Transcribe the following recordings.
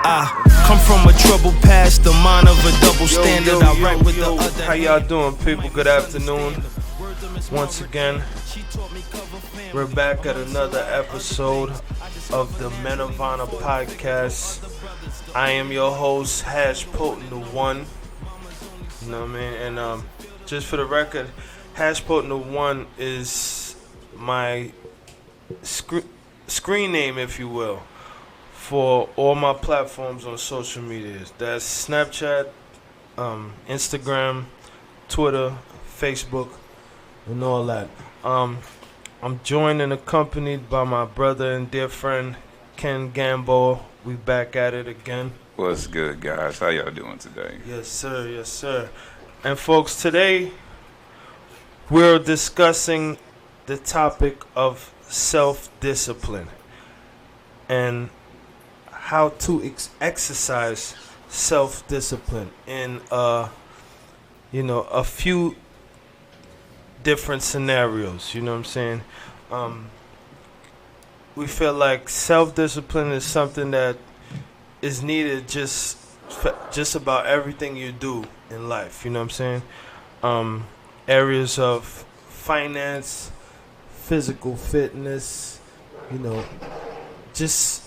I come from a troubled past, the mind of a double standard. I write with the other. How y'all doing, people? Good afternoon. Once again, we're back at another episode of the Men of Honor podcast. I am your host, Hash Potent the One. You know what I mean? And just for the record, Hash Potent the One is my screen name, if you will, for all my platforms on social media. That's Snapchat, Instagram, Twitter, Facebook, and all that. I'm joined and accompanied by my brother and dear friend, Ken Gamble. We back at it again. What's good, guys? How y'all doing today? Yes, sir. Yes, sir. And folks, today we're discussing the topic of self-discipline and how to exercise self-discipline in a few different scenarios. You know what I'm saying? We feel like self-discipline is something that is needed just about everything you do in life. You know what I'm saying? Areas of finance, physical fitness, just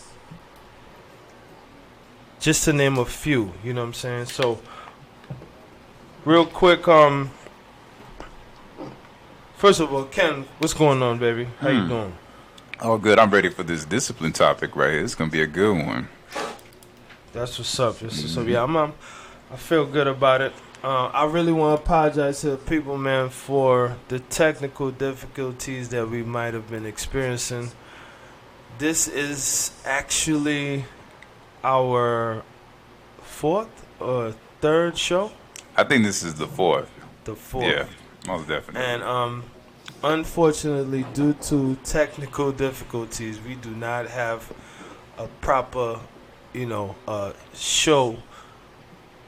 to name a few, you know what I'm saying? So, real quick, first of all, Ken, what's going on, baby? How you doing? Oh, good. I'm ready for this discipline topic right here. It's going to be a good one. That's what's up. Yeah, I feel good about it. I really want to apologize to the people, man, for the technical difficulties that we might have been experiencing. This is actually our fourth or third show. I think this is the fourth. The fourth. Yeah, most definitely. And unfortunately, due to technical difficulties, we do not have a proper, show.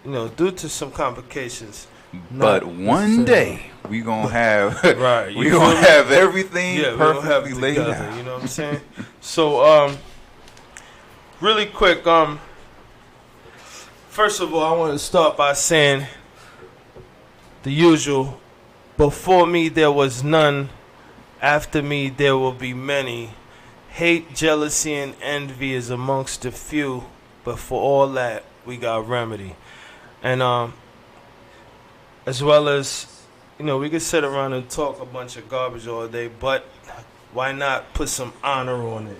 Due to some complications. But one day we gonna have right. we gonna have everything perfectly laid laid out. out. You know what I'm saying? So really quick, first of all, I want to start by saying the usual. Before me there was none, after me there will be many. Hate, jealousy, and envy is amongst the few, but for all that we got remedy. And as well as, we could sit around and talk a bunch of garbage all day, but why not put some honor on it?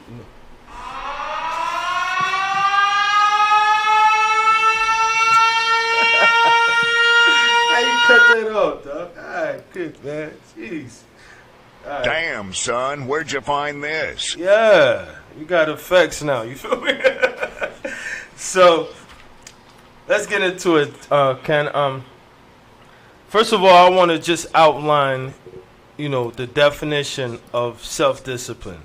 How you cut that off, dog? Alright, good, man. Jeez. Right. Damn, son, where'd you find this? Yeah, you got effects now, you feel me? So, let's get into it, Ken. First of all, I want to just outline, the definition of self-discipline.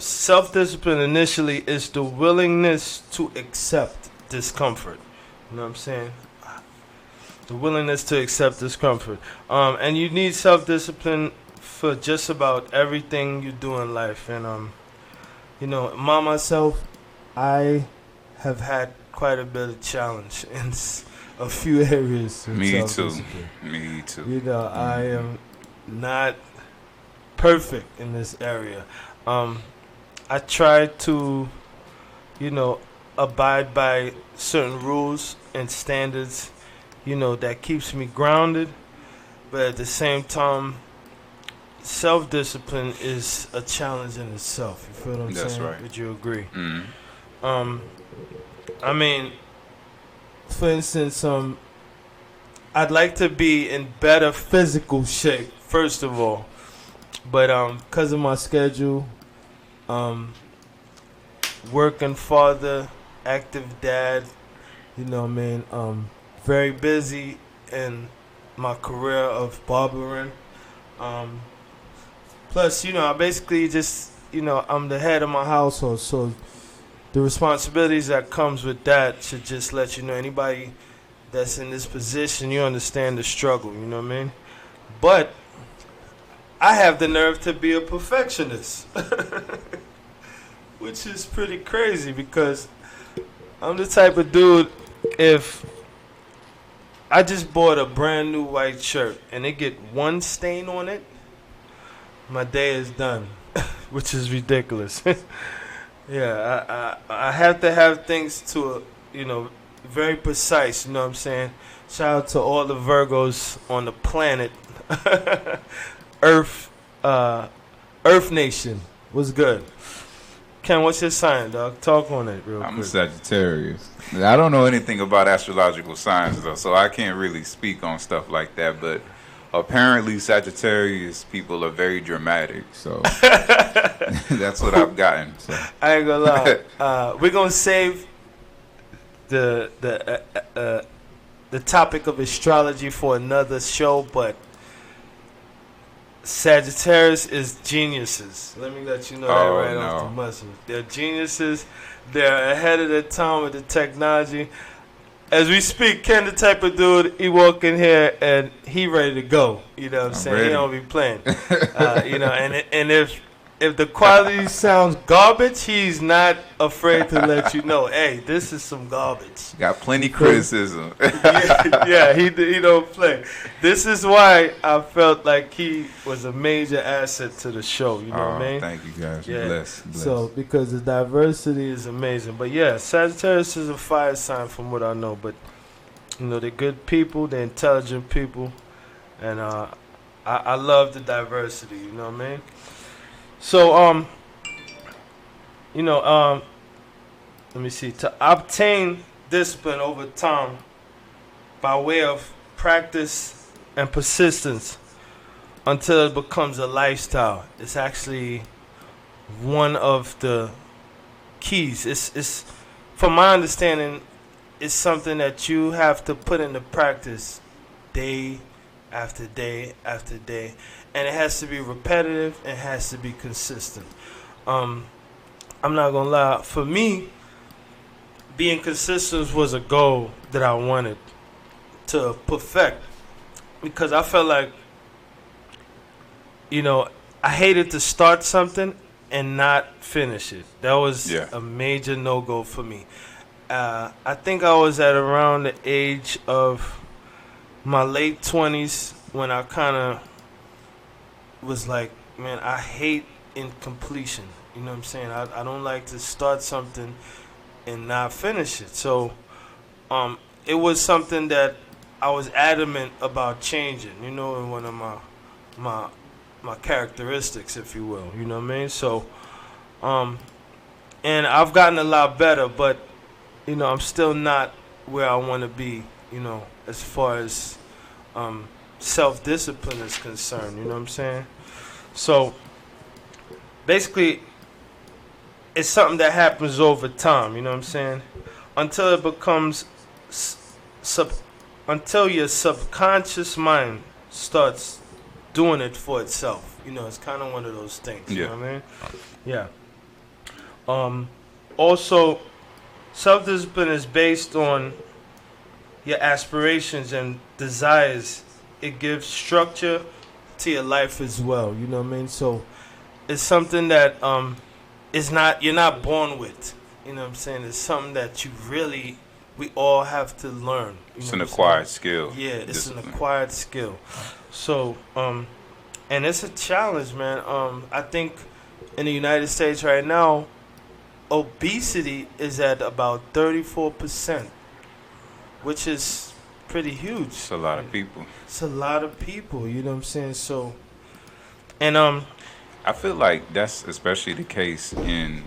Self-discipline initially is the willingness to accept discomfort. You know what I'm saying? The willingness to accept discomfort. And you need self-discipline for just about everything you do in life. And, myself, I have had quite a bit of challenge in a few areas. Me too. I am not perfect in this area. I try to, abide by certain rules and standards, that keeps me grounded. But at the same time, self-discipline is a challenge in itself. You feel what I'm saying? That's right. Would you agree? Mm-hmm. I mean, for instance, I'd like to be in better physical shape, first of all. But because of my schedule, working father, active dad, very busy in my career of barbering. Plus, I basically just, I'm the head of my household, so the responsibilities that comes with that should just let you know, anybody that's in this position, you understand the struggle, you know what I mean? But I have the nerve to be a perfectionist, which is pretty crazy because I'm the type of dude, if I just bought a brand new white shirt and it get one stain on it, my day is done, which is ridiculous. Yeah, I have to have things to, very precise, you know what I'm saying? Shout out to all the Virgos on the planet. Earth Nation. What's good? Ken, what's your sign, dog? Talk on it real quick. I'm a Sagittarius. I don't know anything about astrological signs, though, so I can't really speak on stuff like that. But apparently, Sagittarius people are very dramatic, so that's what I've gotten. So. I ain't gonna lie. We're gonna save the topic of astrology for another show, but Sagittarius is geniuses. Let me let you know that off the muscle. They're geniuses. They're ahead of their time with the technology. As we speak, Ken the type of dude, he walk in here and he ready to go. You know what I'm saying? Ready. He don't be playing. And if the quality sounds garbage, he's not afraid to let you know, hey, this is some garbage. Got plenty criticism. yeah, he don't play. This is why I felt like he was a major asset to the show. You know what I mean? Thank you guys. Yeah. Bless. So because the diversity is amazing. But yeah, Sagittarius is a fire sign from what I know. But they're good people, they're intelligent people, and I love the diversity. You know what I mean? So let me see. To obtain discipline over time by way of practice and persistence until it becomes a lifestyle. It's actually one of the keys. It's from my understanding, it's something that you have to put into practice day after day after day. And it has to be repetitive. It has to be consistent. I'm not going to lie. For me, being consistent was a goal that I wanted to perfect. Because I felt like, I hated to start something and not finish it. That was a major no-go for me. I think I was at around the age of my late 20s when I kind of was like, man, I hate incompletion. You know what I'm saying? I don't like to start something and not finish it. So it was something that I was adamant about changing, in one of my characteristics, if you will. You know what I mean? So and I've gotten a lot better, but I'm still not where I want to be, as far as self-discipline is concerned. You know what I'm saying? So basically, it's something that happens over time. You know what I'm saying? Until it becomes until your subconscious mind starts doing it for itself. It's kind of one of those things. You know what I mean? Yeah. Also, self-discipline is based on your aspirations and desires. It gives structure to your life as well. You know what I mean? So it's something that you're not born with. You know what I'm saying? It's something that we all have to learn. It's an acquired skill. Yeah, it's an acquired skill. So and it's a challenge, man. I think in the United States right now, obesity is at about 34%, which is pretty huge. It's a lot of people. It's a lot of people, you know what I'm saying? So, and I feel like that's especially the case in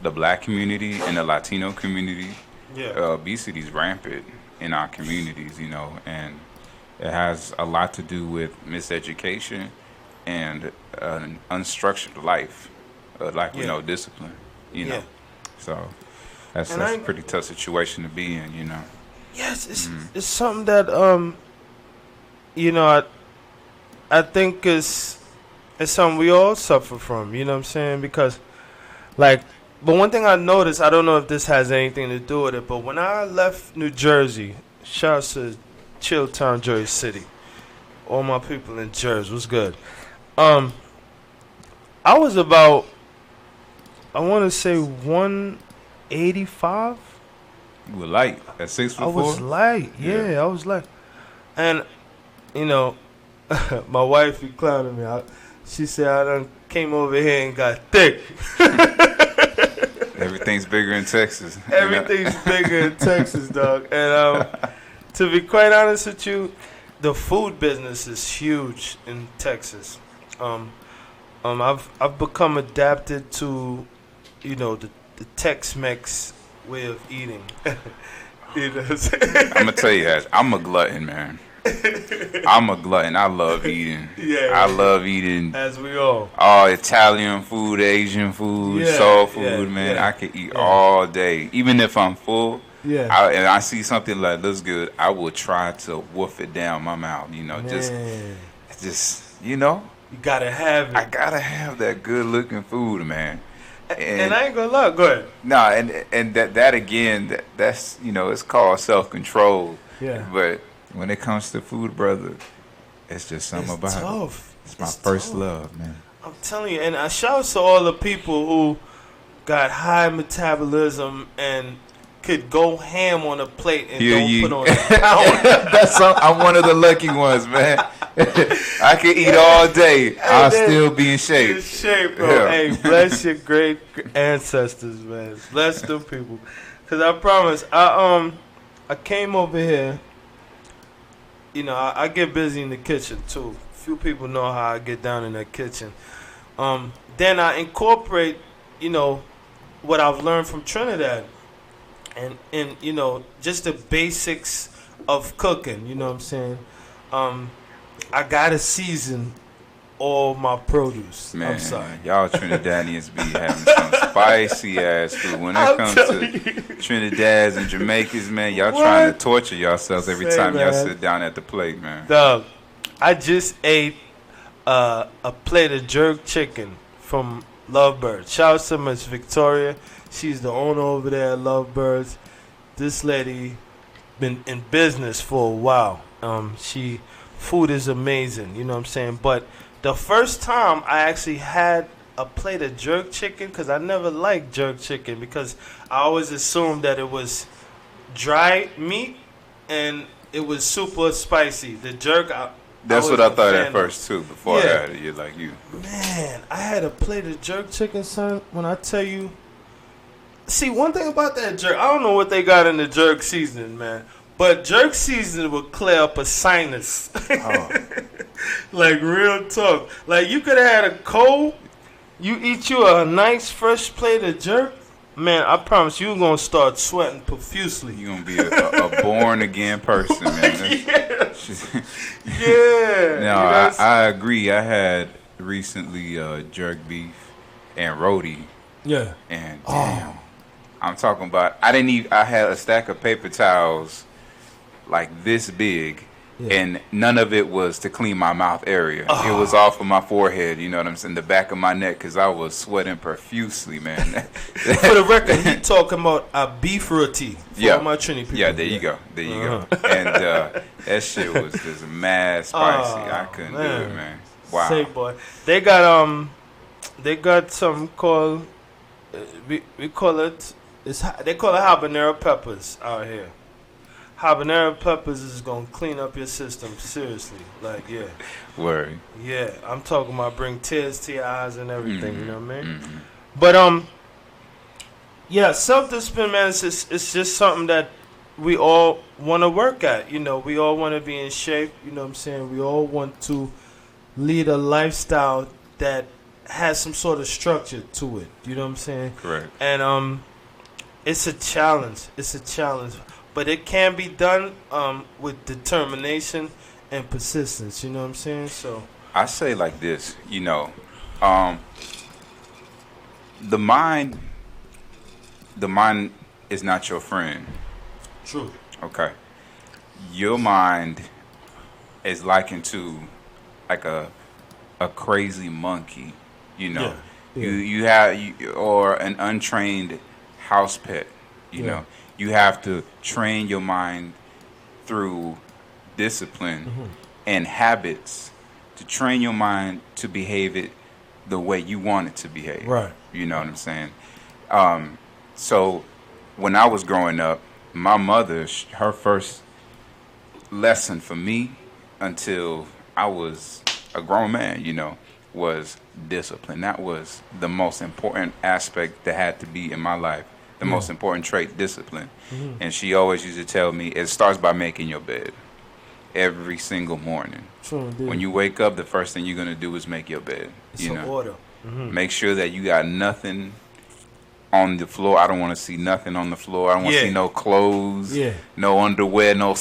the black community and the Latino community. Yeah. Obesity is rampant in our communities, and it has a lot to do with miseducation and an unstructured life, with no discipline, Yeah. So that's a pretty tough situation to be in, Yes, it's something that I think it's something we all suffer from. You know what I'm saying? Because, but one thing I noticed, I don't know if this has anything to do with it, but when I left New Jersey, shout out to Chilltown, Jersey City, all my people in Jersey, what's good? I was about, I want to say 185. You were light at 6'4". I was light. Yeah, Yeah. I was light. And, you know, my wife, be clowning me. She said I done came over here and got thick. Everything's bigger in Texas. you know? Everything's bigger in Texas, dog. And to be quite honest with you, the food business is huge in Texas. I've become adapted to, you know, the Tex-Mex way of eating. You know what I'm saying? I'm gonna tell you, Ash, I'm a glutton, man. I'm a glutton. I love eating. Yeah, I love eating as we all. all Italian food, Asian food, Yeah, soul food, yeah, man. yeah, I can eat yeah. all day, even if I'm full. Yeah. And I see something like looks good, I will try to wolf it down my mouth. You know, Man, just you know, you gotta have it. I gotta have that good looking food, man. And I ain't gonna lie. Go ahead. No, and that again, that's you know, it's called self control. Yeah. But when it comes to food, brother, it's just something It's about it. tough. It's my first tough. love, man. I'm telling you, and I shout out to all the people who got high metabolism and could go ham on a plate and Hear don't ye. put on a pound. I'm one of the lucky ones, man. I can eat all day. I'll then- still be in In shape. shape, bro. Yeah. Hey, bless your great ancestors, man. Bless them people. Cause I promise, I came over here. You know, I get busy in the kitchen too. Few people know how I get down in that kitchen. Then I incorporate, you know, what I've learned from Trinidad, and you know, just the basics of cooking. You know what I'm saying? I gotta season all my produce. Man, I'm sorry. y'all Trinidadians be having some spicy ass food. When it I'm comes telling to you. Trinidads and Jamaicans, man, y'all What? trying to torture yourselves every Say, time y'all man. sit down at the plate, man. Dog, I just ate a plate of jerk chicken from Lovebird. Shout out to Miss Victoria. She's the owner over there at Lovebirds. This lady been in business for a while. Food is amazing, you know what I'm saying? But the first time I actually had a plate of jerk chicken, because I never liked jerk chicken, because I always assumed that it was dry meat and it was super spicy. The jerk, That's what I wasn't a thought fan at of. first too. Before Yeah. I had it, you're like you. Man, I had a plate of jerk chicken, son. When I tell you, see, one thing about that jerk, I don't know what they got in the jerk seasoning, man. But jerk seasoning will clear up a sinus. Like real talk. Like you could have had a cold, you eat you a nice fresh plate of jerk, man, I promise you're gonna start sweating profusely. You're gonna be a born again person, man. Yeah. No, I agree. I had recently jerk beef and roti, yeah. and damn, I'm talking about. I had a stack of paper towels like this big, and none of it was to clean my mouth area. It was off of my forehead. You know what I'm saying? The back of my neck, because I was sweating profusely, man. For the record, he talking about a beef roti for all my Trini people. Yeah, there you go. There you go. And that shit was just mad spicy. I couldn't do it, man. Wow. Say, boy, they got something called we call it they call it habanero peppers out here. Habanero peppers is gonna clean up your system seriously. Like, yeah, Word. yeah. I'm talking about bring tears to your eyes and everything. You know what I mean? But yeah, self-discipline, man. It's just something that we all want to work at. You know, we all want to be in shape. You know what I'm saying? We all want to lead a lifestyle that has some sort of structure to it. You know what I'm saying? Correct. And it's a challenge. It's a challenge, but it can be done with determination and persistence. You know what I'm saying? So I say like this, you know, the mind is not your friend. true. Okay. Your mind is likened to like a crazy monkey, you know. Yeah. You have or an untrained house pet, you Yeah. know. You have to train your mind through discipline and habits to train your mind to behave it the way you want it to behave. Right. You know what I'm saying? So when I was growing up, my mother, her first lesson for me until I was a grown man, was discipline. That was the most important aspect that had to be in my life. The most important trait, discipline. And she always used to tell me, it starts by making your bed every single morning. True, indeed. When you wake up, the first thing you're going to do is make your bed. It's an order. Make sure that you got nothing on the floor. I don't want to see nothing on the floor. I don't want to see no clothes, no underwear, no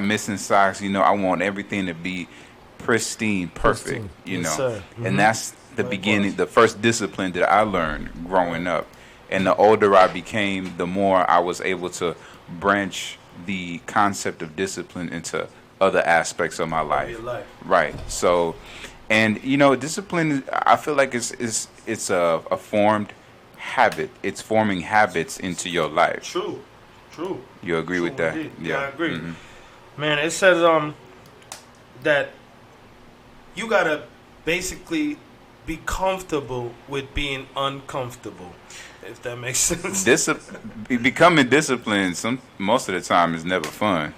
missing socks. I want everything to be pristine, perfect, Yes, sir. And that's the beginning, the first discipline that I learned growing up. And the older I became, the more I was able to branch the concept of discipline into other aspects of my life. Right. So, and discipline, I feel like it's a formed habit. It's forming habits into your life. True. You agree with that? Indeed. Yeah, I agree. Man, it says that you gotta basically be comfortable with being uncomfortable, if that makes sense. Becoming disciplined most of the time is never fun.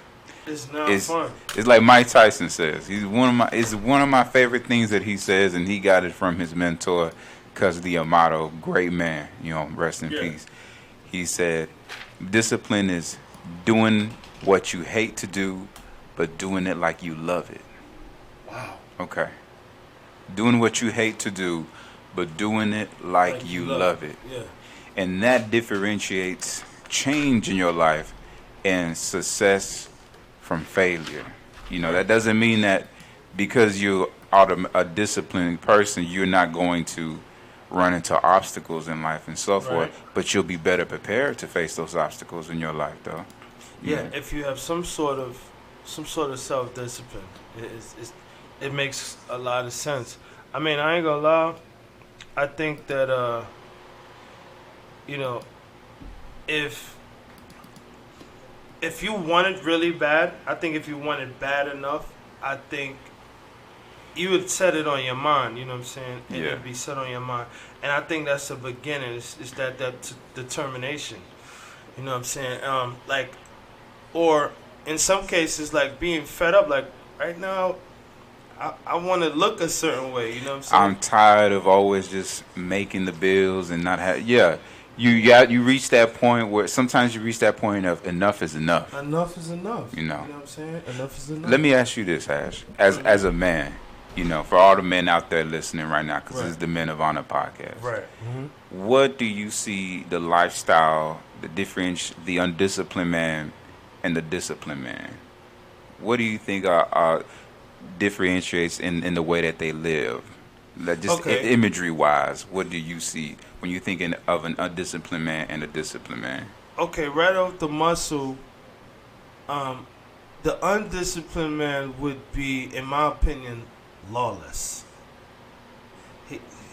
It's not fun. It's like Mike Tyson says. It's one of my favorite things that he says, and he got it from his mentor, Cus D'Amato, great man. Rest in peace. He said, discipline is doing what you hate to do, but doing it like you love it. Wow. Okay. Doing what you hate to do, but doing it like you love it. Yeah. And that differentiates change in your life and success from failure. That doesn't mean that because you are a disciplined person, you're not going to run into obstacles in life and so forth, but you'll be better prepared to face those obstacles in your life, though. Yeah, if you have some sort of self-discipline, it makes a lot of sense. I mean, I ain't gonna lie. I think that if you want it really bad, I think if you want it bad enough, I think you would set it on your mind. You know what I'm saying? And it'd be set on your mind. And I think that's the beginning. It's that determination. You know what I'm saying? Or in some cases, like being fed up. Like right now, I want to look a certain way. You know what I'm saying? I'm tired of always just making the bills and not have. Yeah, you reach that point where sometimes you reach that point of enough is enough. Enough is enough. You know what I'm saying? Enough is enough. Let me ask you this, Ash, as a man. For all the men out there listening right now, because this is the Men of Honor podcast. Right. What do you see the lifestyle, the undisciplined man and the disciplined man? What do you think differentiates in the way that they live? Imagery-wise, what do you see when you're thinking of an undisciplined man and a disciplined man? Okay, right off the muscle, the undisciplined man would be, in my opinion, lawless.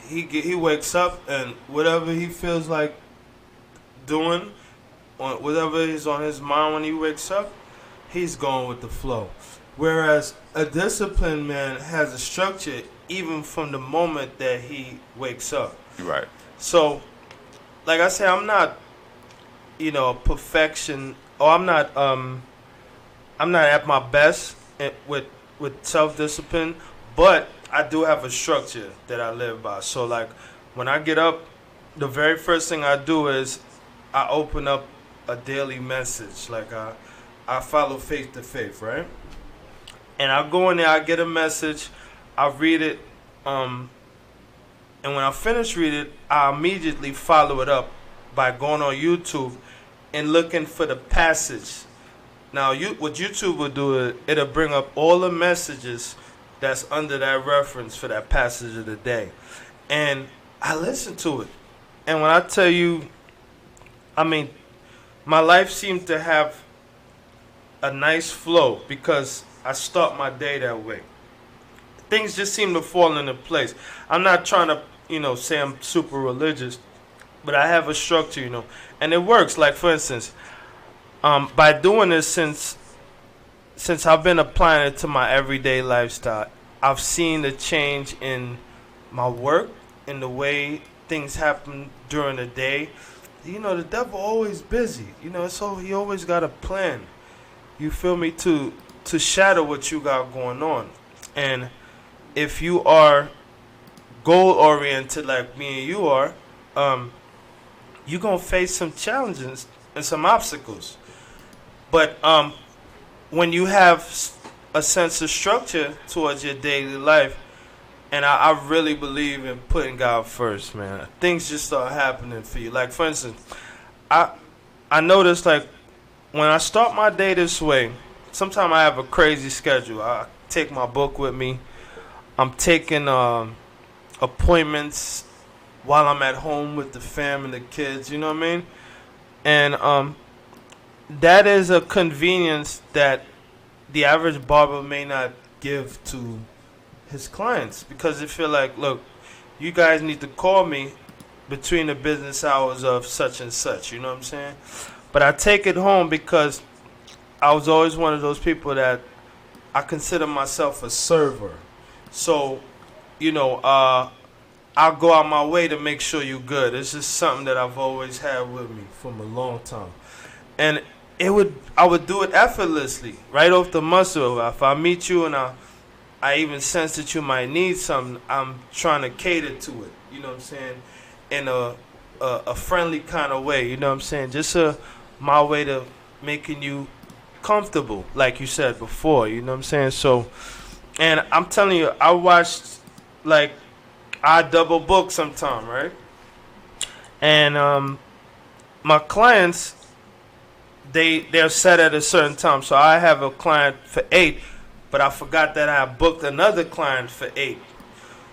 He wakes up and whatever he feels like doing, or whatever is on his mind when he wakes up, he's going with the flow. Whereas a disciplined man has a structure even from the moment that he wakes up. Right. So, like I said, I'm not, perfection, or I'm not at my best with self-discipline, but I do have a structure that I live by. So, like, when I get up, the very first thing I do is I open up a daily message. Like, I follow Faith to Faith, right? And I go in there, I get a message, I read it, and when I finish reading it, I immediately follow it up by going on YouTube and looking for the passage. Now, what YouTube will do, it'll bring up all the messages that's under that reference for that passage of the day. And I listen to it. And when I tell you, I mean, my life seemed to have a nice flow because I start my day that way. Things just seem to fall into place. I'm not trying to, say I'm super religious, but I have a structure, and it works. Like, for instance, by doing this since I've been applying it to my everyday lifestyle, I've seen the change in my work, in the way things happen during the day, the devil always busy. So he always got a plan. You feel me? To shadow what you got going on. And if you are goal oriented like me and you are, you're gonna face some challenges and some obstacles. But when you have a sense of structure towards your daily life, and I really believe in putting God first, man, things just start happening for you. Like, for instance, I noticed, like, when I start my day this way, sometimes I have a crazy schedule. I take my book with me. I'm taking appointments while I'm at home with the fam and the kids, you know what I mean? And that is a convenience that the average barber may not give to his clients, because they feel like, look, you guys need to call me between the business hours of such and such, you know what I'm saying? But I take it home because I was always one of those people that I consider myself a server. So, I'll go out my way to make sure you're good. It's just something that I've always had with me from a long time. And I would do it effortlessly, right off the muscle. If I meet you and I even sense that you might need something, I'm trying to cater to it, you know what I'm saying, in a friendly kind of way, you know what I'm saying, just my way to making you comfortable, like you said before, you know what I'm saying. So, and I'm telling you, I watched, like, I double book sometime, right? And my clients, they're set at a certain time. So I have a client for 8, but I forgot that I booked another client for 8.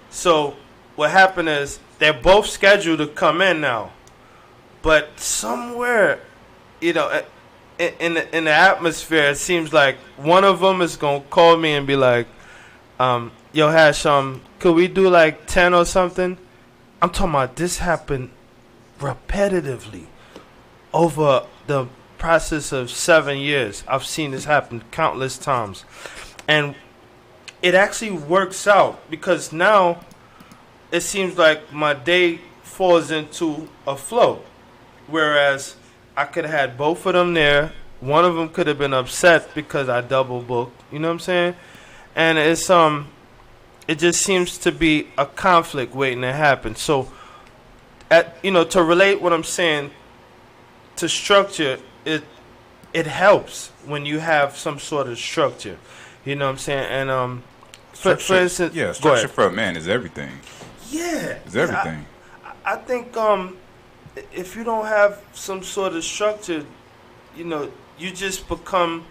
So what happened is they're both scheduled to come in now, but somewhere, in the atmosphere, it seems like one of them is gonna call me and be like, "Yo, Hash, could we do like 10 or something?" I'm talking about this happened repetitively over the process of 7 years. I've seen this happen countless times, and it actually works out because now it seems like my day falls into a flow, whereas I could have had both of them there. One of them could have been upset because I double booked, you know what I'm saying? And it's it just seems to be a conflict waiting to happen. So to relate what I'm saying to structure, it helps when you have some sort of structure, you know what I'm saying? And for instance, structure for a man is everything. Yeah, it's everything. I think if you don't have some sort of structure, you just become,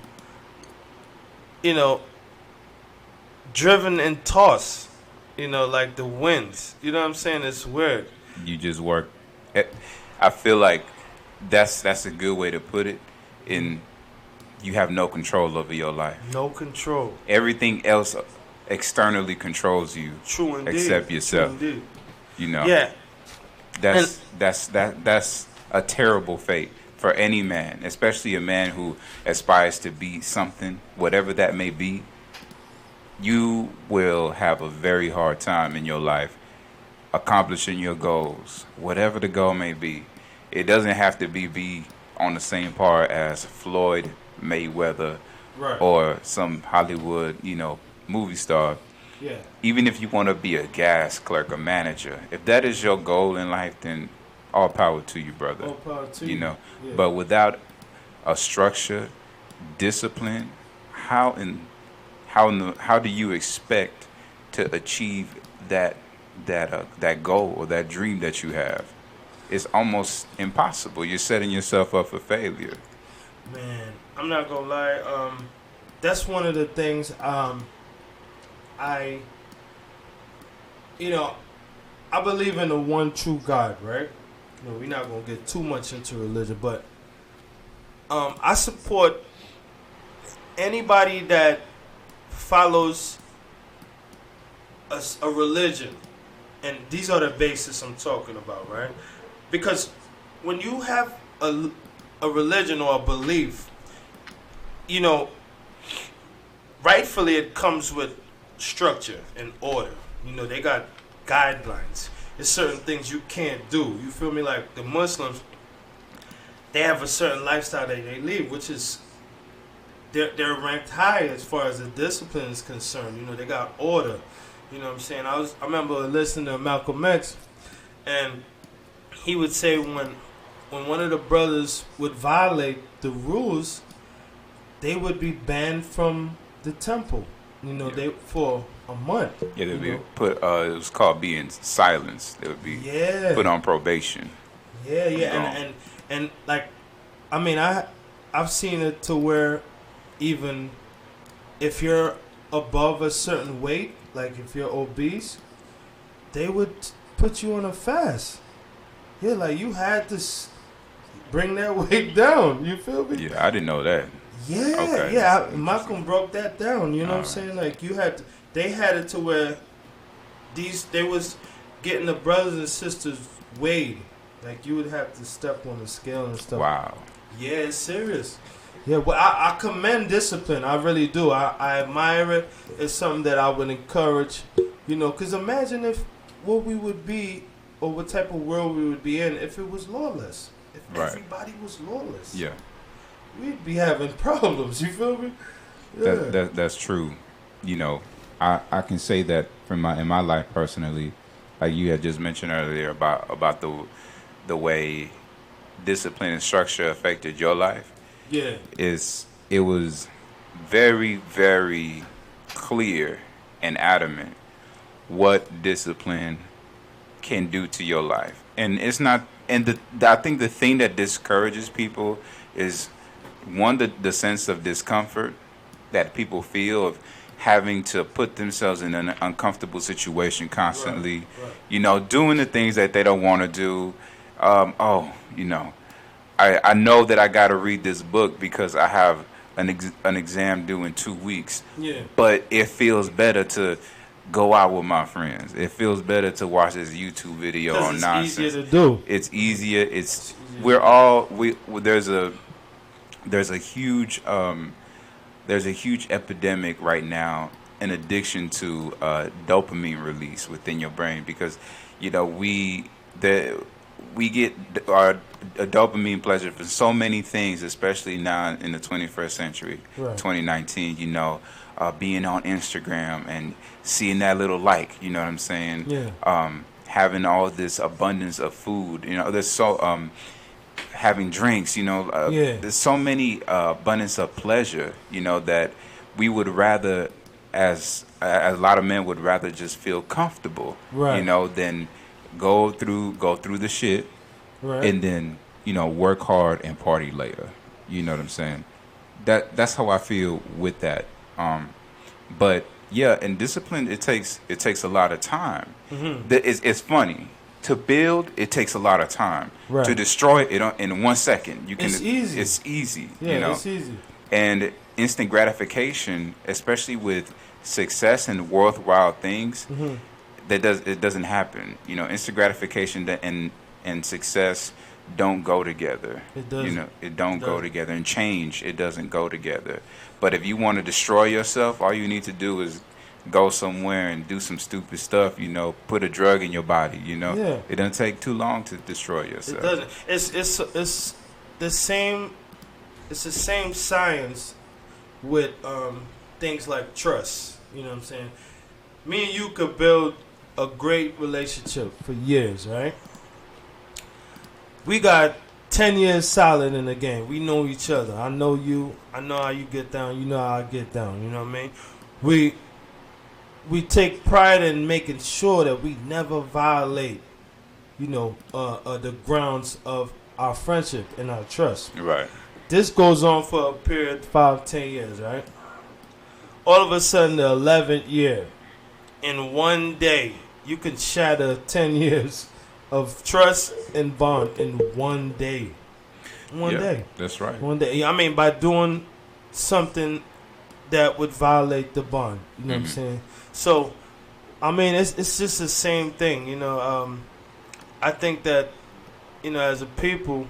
driven and tossed, like the winds. You know what I'm saying? It's weird. You just work. I feel like that's a good way to put it. You have no control over your life. No control. Everything else externally controls you. True indeed. Except yourself. True indeed. Yeah. That's a terrible fate for any man, especially a man who aspires to be something, whatever that may be. You will have a very hard time in your life accomplishing your goals, whatever the goal may be. It doesn't have to be on the same par as Floyd Mayweather, right, or some Hollywood, movie star. Yeah. Even if you want to be a gas clerk, a manager, if that is your goal in life, then all power to you, brother. All power to you. Yeah. But without a structure, discipline, how do you expect to achieve that goal or that dream that you have? It's almost impossible. You're setting yourself up for failure. Man, I'm not gonna lie. That's one of the things. I believe in the one true God, right? We're not gonna get too much into religion, but I support anybody that follows a religion, and these are the bases I'm talking about, right? Because when you have a religion or a belief, rightfully it comes with structure and order. They got guidelines. There's certain things you can't do. You feel me? Like the Muslims, they have a certain lifestyle that they lead, which is they're ranked high as far as the discipline is concerned. You know, they got order. You know what I'm saying? I remember listening to Malcolm X, and he would say when one of the brothers would violate the rules, they would be banned from the temple. You know, they for a month. Yeah, they'd be put. It was called being silenced. They would be put on probation. Yeah, and like, I mean, I've seen it to where even if you're above a certain weight, like if you're obese, they would put you on a fast. Yeah, like you had to bring that weight down. You feel me? Yeah, I didn't know that. Yeah, Okay, yeah. Malcolm broke that down. You know what I'm Alright. saying? Like they had it to where they was getting the brothers and sisters weighed. Like you would have to step on the scale and stuff. Wow. Yeah, it's serious. Yeah, well, I commend discipline. I really do. I admire it. It's something that I would encourage. You know, because imagine if what we would be or what type of world we would be in if it was lawless. If Right. everybody was lawless. Yeah. We'd be having problems. You feel me? Yeah. That's true. You know, I can say that in my life personally, like you had just mentioned earlier about the way discipline and structure affected your life. Yeah. It was very, very clear and adamant what discipline can do to your life. And it's not, and I think the thing that discourages people is one, the sense of discomfort that people feel of having to put themselves in an uncomfortable situation constantly, Right. you know, doing the things that they don't want to do. You know, I know that I got to read this book because I have an exam due in 2 weeks. Yeah. But it feels better to go out with my friends. It feels better to watch this YouTube video on It's nonsense. easier to do. It's easier. It's easier. we're all there's a huge epidemic right now, an addiction to dopamine release within your brain because you know we get our a dopamine pleasure for so many things, especially now in the 21st century, Right. 2019. You know, being on Instagram and seeing that little like, you know what I'm saying? Yeah. Having all this abundance of food, you know, there's having drinks, you know, Yeah. there's so many abundance of pleasure, you know, that we would rather, as a lot of men would rather just feel comfortable, Right. you know, than go through the shit Right. and then, you know, work hard and party later. You know what I'm saying? That's how I feel with that. But yeah, and discipline it takes a lot of time. Mm-hmm. It's funny. To build, it takes a lot of time. Right. To destroy it in 1 second, you can. It's easy. It's easy. Yeah, you know? it's easy. And instant gratification, especially with success and worthwhile things, Mm-hmm. it doesn't happen. You know, instant gratification and success don't go together. It doesn't. You know, it don't It go doesn't. together. And change, it doesn't go together. But if you want to destroy yourself, all you need to do is go somewhere and do some stupid stuff. You know, put a drug in your body. You know, Yeah. it doesn't take too long to destroy yourself. It doesn't. It's the same. It's the same science with things like trust. You know what I'm saying? Me and you could build a great relationship for years, right? We got 10 years solid in the game. We know each other. I know you. I know how you get down. You know how I get down. You know what I mean? We take pride in making sure that we never violate, you know, the grounds of our friendship and our trust. Right. This goes on for a period 5-10 years, right? All of a sudden, the 11th year, in one day, you can shatter 10 years of trust and bond in one day. One Yeah, day. That's right. One day. I mean, by doing something that would violate the bond. You know what I'm saying? So, I mean, it's just the same thing. You know, I think that, you know, as a people,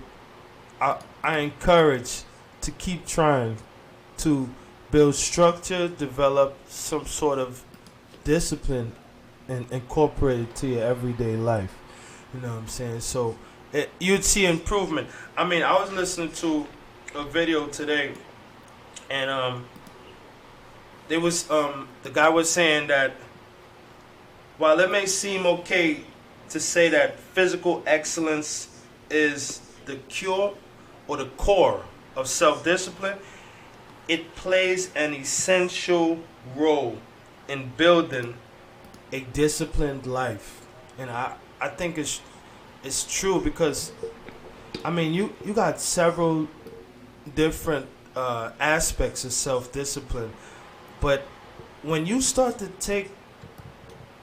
I encourage to keep trying to build structure, develop some sort of discipline, and incorporate it to your everyday life. You know what I'm saying? So you'd see improvement. I mean, I was listening to a video today, and there was the guy was saying that while it may seem okay to say that physical excellence is the cure or the core of self-discipline, it plays an essential role in building a disciplined life. And I think it's true because, I mean, you got several different aspects of self-discipline, but when you start to take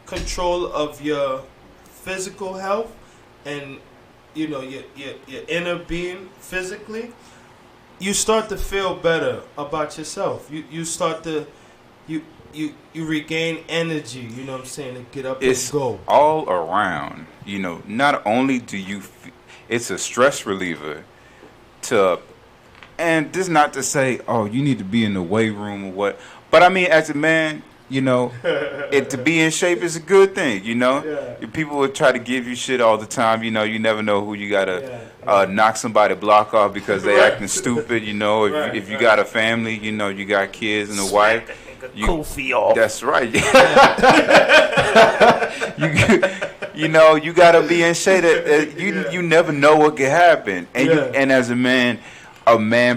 control of your physical health and your inner being physically, you start to feel better about yourself. You start to you regain energy, you know what I'm saying, to get up and go. All around, not only do you it's a stress reliever and this is not to say, oh, you need to be in the weight room or what, but I mean, as a man, to be in shape is a good thing, Yeah. People will try to give you shit all the time, you never know who you gotta knock somebody block off because they acting stupid, if you got a family, you got kids and a wife, that's right. you gotta be in shape. You never know what could happen, and as a man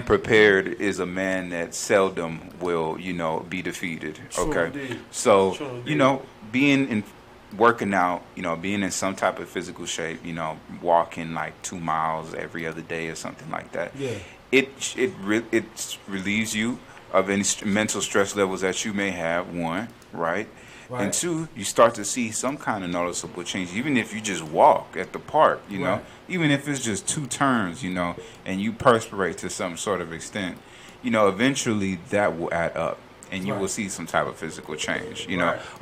prepared is a man that seldom will, be defeated. Okay, indeed. so True indeed. working out, being in some type of physical shape, walking like 2 miles every other day or something like that. Yeah. It relieves you of any mental stress levels that you may have. One, right? And two, you start to see some kind of noticeable change, even if you just walk at the park, Right. even if it's just 2 turns, and you perspirate to some sort of extent, eventually that will add up and you will see some type of physical change,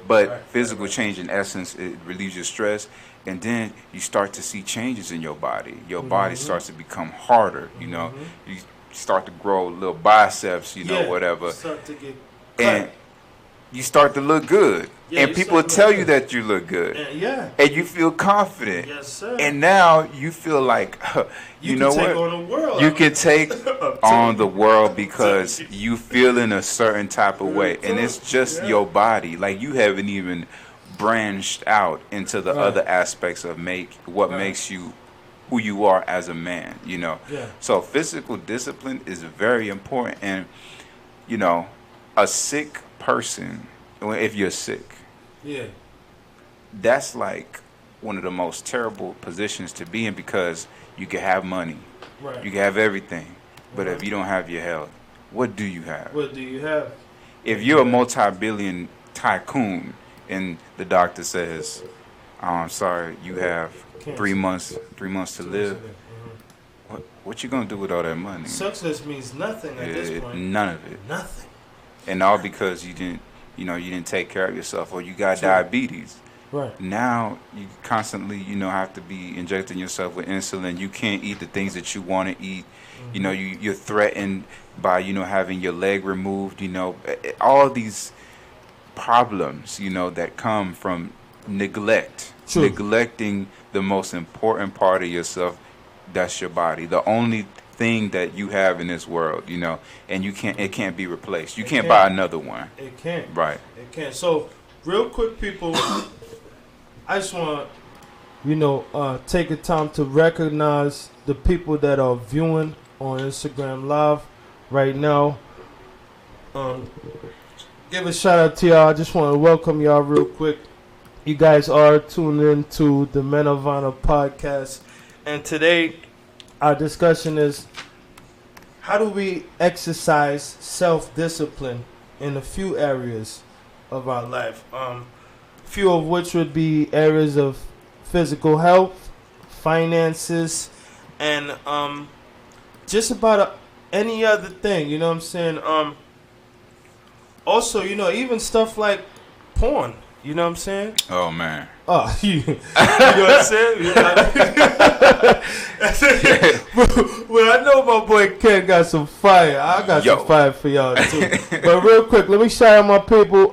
But physical change, in essence, it relieves your stress, and then you start to see changes in your body. Your body starts to become harder, You start to grow little biceps, whatever. Start to get cut. And you start to look good. Yeah, and you people start to tell look you good. that you look good. Yeah. And you feel confident. Yes, sir. And now you feel like, you know can what? take on the world. You can take on the world because you feel in a certain type of way. And it's just your body. Like, you haven't even branched out into the other aspects of what makes you who you are as a man, Yeah. So physical discipline is very important. And, a sick person, if you're sick, Yeah. that's like one of the most terrible positions to be in, because you can have money, Right. you can have everything, but if you don't have your health, what do you have? What do you have? If you're a multi-billion tycoon and the doctor says, oh, I'm sorry, you have Cancer. 3 months to live, what you gonna do with all that money? Success means nothing at this point. None of it. Nothing. And all because you didn't take care of yourself, or you got diabetes. Right. Now you constantly, have to be injecting yourself with insulin. You can't eat the things that you want to eat. You're threatened by, having your leg removed. All these problems, that come from neglect. True. Neglecting the most important part of yourself. That's your body. The only thing that you have in this world, and it can't be replaced. You can't buy another one. It can't. Right. It can't. So, real quick, people, I just want to, take the time to recognize the people that are viewing on Instagram Live right now. Give a shout out to y'all. I just want to welcome y'all real quick. You guys are tuned in to the Men of Honor podcast, and today our discussion is, how do we exercise self-discipline in a few areas of our life? Few of which would be areas of physical health, finances, and just about any other thing. You know what I'm saying? Also, even stuff like porn. You know what I'm saying? Oh man. Oh, you know what I'm saying? Well, I know my boy Ken got some fire. I got some fire for y'all too. But real quick, let me shout out my people.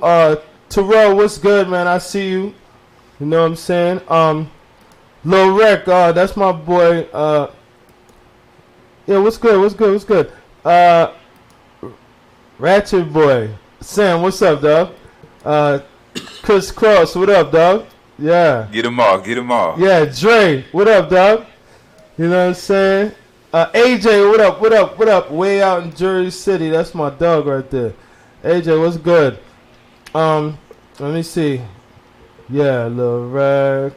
Terrell, what's good, man? I see you. You know what I'm saying? Lil Rec, that's my boy. Yeah, what's good? Ratchet Boy. Sam, what's up, dog? Chris Cross, what up, dog? Yeah. Get them all. Yeah, Dre, what up, dog? You know what I'm saying? AJ, what up? Way out in Jersey City, that's my dog right there. AJ, what's good? Let me see. Yeah, Lil Rec.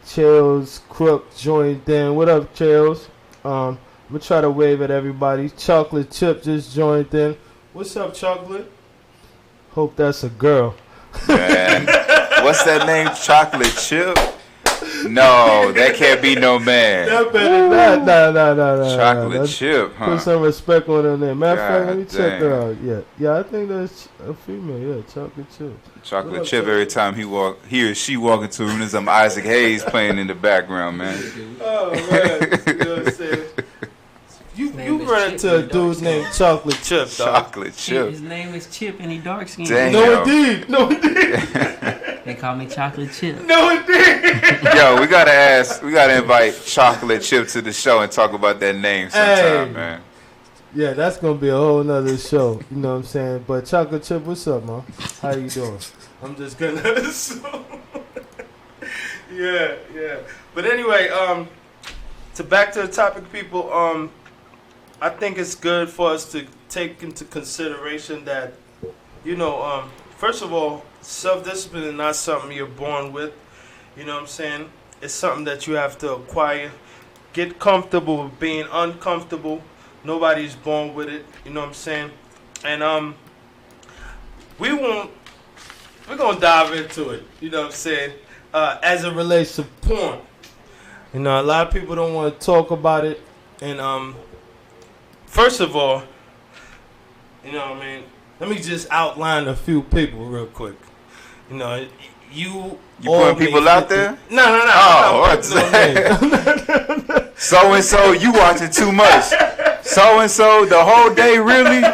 Chills, Crook joined in. What up, Chills? I'm gonna try to wave at everybody. Chocolate Chip just joined in. What's up, Chocolate? Hope that's a girl. Man, what's that name? Chocolate Chip? No, that can't be no man. That better not. No. Chocolate Chip, huh? Put some respect on her name. Matter of fact, let me God check her damn. out. Yeah, I think that's a female. Yeah, Chocolate Chip. Chocolate Chip. Every time he or she walk into a room, there's some Isaac Hayes playing in the background, man. Oh man, you know what I'm saying? You run into a dude named Chocolate Chip, dog. Chocolate Chip. His name is Chip and he dark skinned. Dang. No indeed. They call me Chocolate Chip. No indeed. Yo, we gotta invite Chocolate Chip to the show and talk about that name sometime, Hey. man. Yeah, that's gonna be a whole nother show. You know what I'm saying? But Chocolate Chip, what's up, man? How you doing? I'm just gonna assume. Yeah. But anyway, back to the topic, people. I think it's good for us to take into consideration that, first of all, self-discipline is not something you're born with. You know what I'm saying? It's something that you have to acquire. Get comfortable with being uncomfortable. Nobody's born with it. You know what I'm saying? And we're gonna dive into it. You know what I'm saying? As it relates to porn. You know, a lot of people don't want to talk about it. And first of all, you know what I mean? Let me just outline a few people real quick. You know, you putting people out there? No. Oh, what's that? So and so, you watching too much. So and so, the whole day, really? Yo,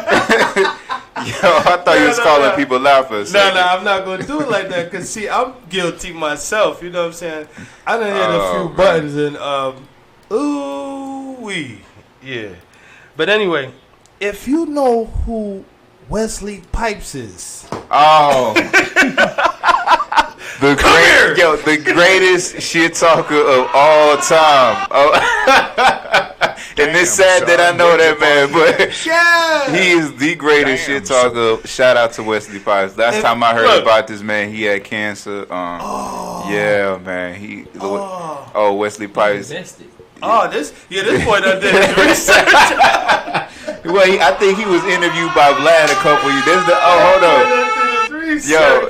I thought you was calling people out for a second. No, I'm not gonna do it like that. Cause see, I'm guilty myself. You know what I'm saying? I done hit a few buttons and ooh wee, yeah. But anyway, if you know who Wesley Pipes is, oh, the greatest shit talker of all time. Oh. And it's sad that I know that man, but he is the greatest shit talker. Shout out to Wesley Pipes. Last time I heard about this man, he had cancer. Yeah, man. Wesley Pipes. This boy done did his research. Well, I think he was interviewed by Vlad a couple years. Hold on. Yo,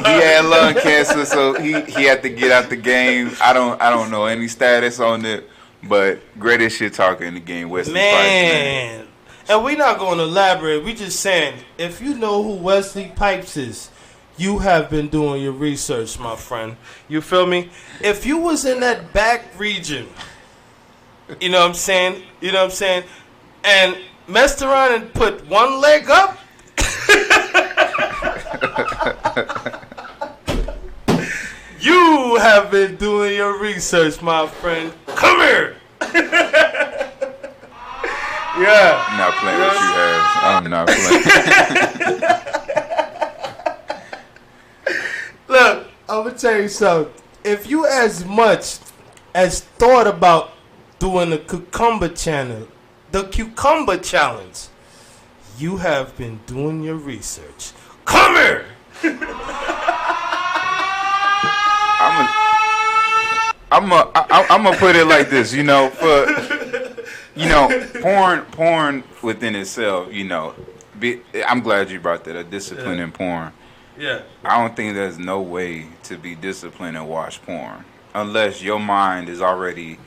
he had lung cancer, so he had to get out the game. I don't know any status on it, but greatest shit talker in the game, Wesley Pipes. Man. And we not going to elaborate. We just saying, if you know who Wesley Pipes is, you have been doing your research, my friend. You feel me? If you was in that back region, you know what I'm saying? And messed around and put one leg up. You have been doing your research, my friend. Come here. Yeah. I'm not playing with you, Harris. I'm not playing. Look, I'm going to tell you something. If you as much as thought about doing the cucumber challenge, you have been doing your research. Come here. I'm gonna put it like this, porn within itself, I'm glad you brought that, a discipline in porn. Yeah. I don't think there's no way to be disciplined and watch porn unless your mind is already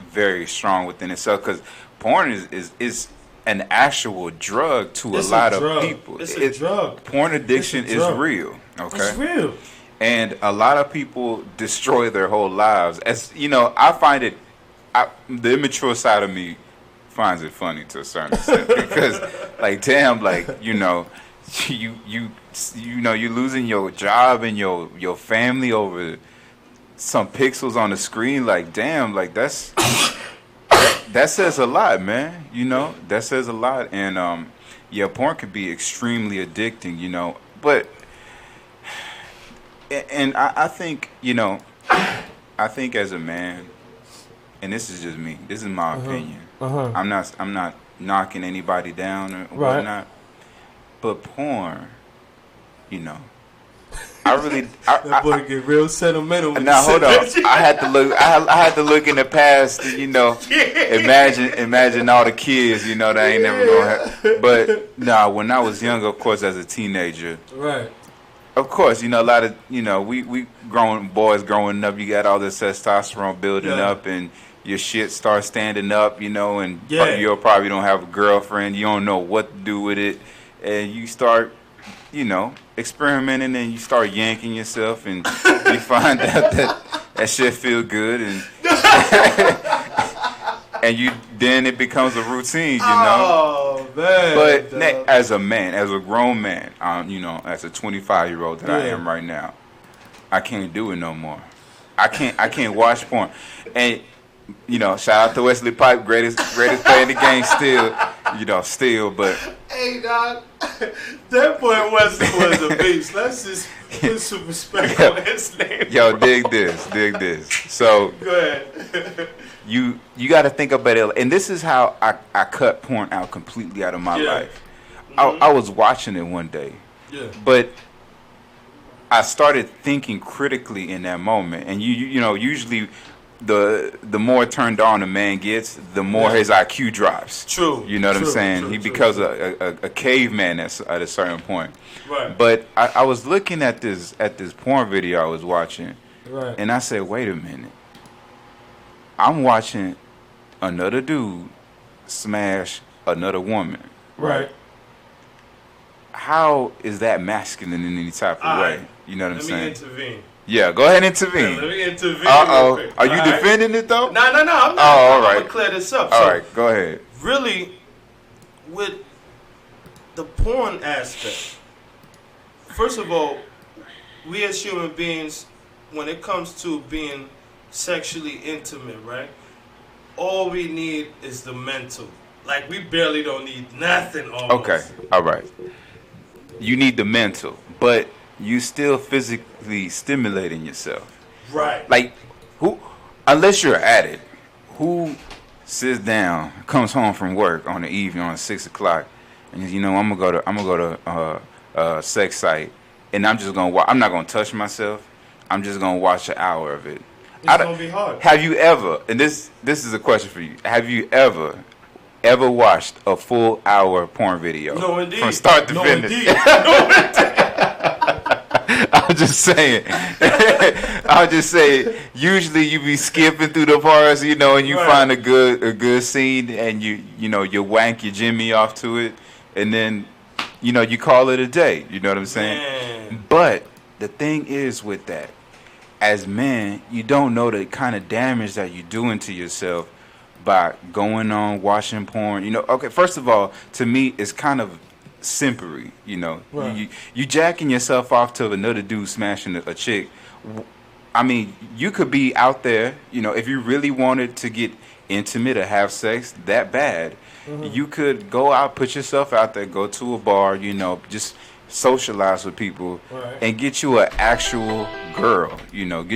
very strong within itself, because porn is an actual drug to a lot of people. It's a drug. Porn addiction is real. Okay. It's real. And a lot of people destroy their whole lives. As I find it, the immature side of me finds it funny to a certain extent because, you're losing your job and your family over some pixels on the screen, like damn, like that says a lot, man. You know, that says a lot. And yeah, porn could be extremely addicting, you know. But and I think, you know, I think as a man, and this is just me. This is my opinion. I'm not knocking anybody down or whatnot. But porn, you know, That boy get real sentimental. Now hold on. I had to look. I had to look in the past. You know, imagine all the kids. You know, that ain't never gonna happen. But nah, when I was younger, of course, as a teenager, right. Of course, you know, a lot of, you know, we boys growing up. You got all this testosterone building up, and your shit starts standing up. You know, and you probably don't have a girlfriend. You don't know what to do with it, and you start, you know, experimenting, and you start yanking yourself, and you find out that shit feel good, and and then it becomes a routine, you know. Oh man! But as a man, as a grown man, you know, as a 25-year-old that I am right now, I can't do it no more. I can't watch porn, and you know, shout out to Wesley Pipe, greatest player in the game still, but. Hey, dog, that boy Wesley was a beast. Let's just put some respect on his name. Yo, dig this. So go ahead. You got to think about it, and this is how I cut porn out completely out of my life. I was watching it one day, but I started thinking critically in that moment, and you know, usually the more turned on a man gets, the more his IQ drops. True. You know what I'm saying? He becomes a caveman at a certain point. Right. But I was looking at this porn video I was watching, right, and I said, wait a minute. I'm watching another dude smash another woman. Right. How is that masculine in any type of way? You know what I'm saying? Let me intervene. Yeah, go ahead and intervene. Yeah, let me intervene. Uh-oh. Are you defending defending it, though? No, I'm not. all right. I'm going to clear this up. All right, go ahead. Really, with the porn aspect, first of all, we as human beings, when it comes to being sexually intimate, right, all we need is the mental. Like, we barely don't need nothing almost. Okay, all right. You need the mental, but you still physically stimulating yourself. Right. Like, who, unless you're at it, who sits down, comes home from work on the evening on 6 o'clock, and you know, I'm gonna go to a sex site, and I'm just gonna watch. I'm not gonna touch myself. I'm just gonna watch an hour of it. It's gonna be hard. Have you ever? And this is a question for you. Have you ever watched a full hour porn video? No, indeed. From start to finish. Indeed. No, indeed. I'm just saying. Usually you be skipping through the parts, you know, and you find a good scene, and you wank your Jimmy off to it, and then, you know, you call it a day. You know what I'm saying? Man. But the thing is with that, as men, you don't know the kind of damage that you're doing to yourself by going on watching porn. You know, okay, first of all, to me, it's kind of simpery, you know. Right. You jacking yourself off to another dude smashing a chick. I mean, you could be out there, you know, if you really wanted to get intimate or have sex that bad, you could go out, put yourself out there, go to a bar, you know, just socialize with people, and get you an actual girl, you know,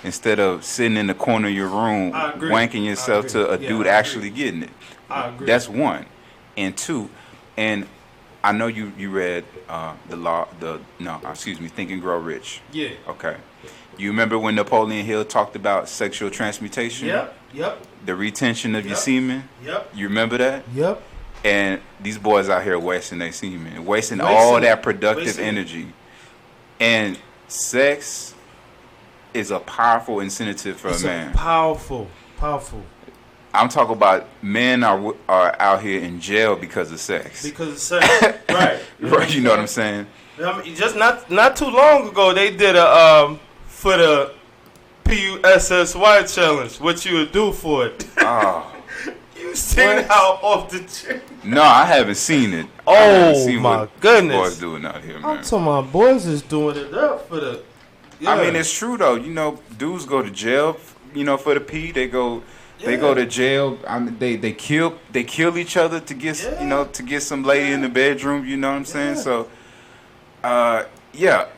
instead of sitting in the corner of your room wanking yourself to a dude actually getting it. I agree. That's one. And two, and I know you read Think and Grow Rich. Yeah. Okay. You remember when Napoleon Hill talked about sexual transmutation? Yep. The retention of your semen? Yep. You remember that? Yep. And these boys out here wasting their semen, wasting all that productive energy. And sex is a powerful incentive for a man. Powerful. I'm talking about men are out here in jail because of sex. Because of sex, right? Right. You know what I'm saying? I mean, just not too long ago, they did a for the PUSSY challenge. What you would do for it? Oh. You seen how off the chain? No, I haven't seen it. Oh my goodness! Boys doing out here, man. I'm talking about boys is doing it up for the I mean, it's true though. You know, dudes go to jail. You know, for the P, they go to jail. I mean, they kill each other to get to get some lady in the bedroom. You know what I'm saying? So,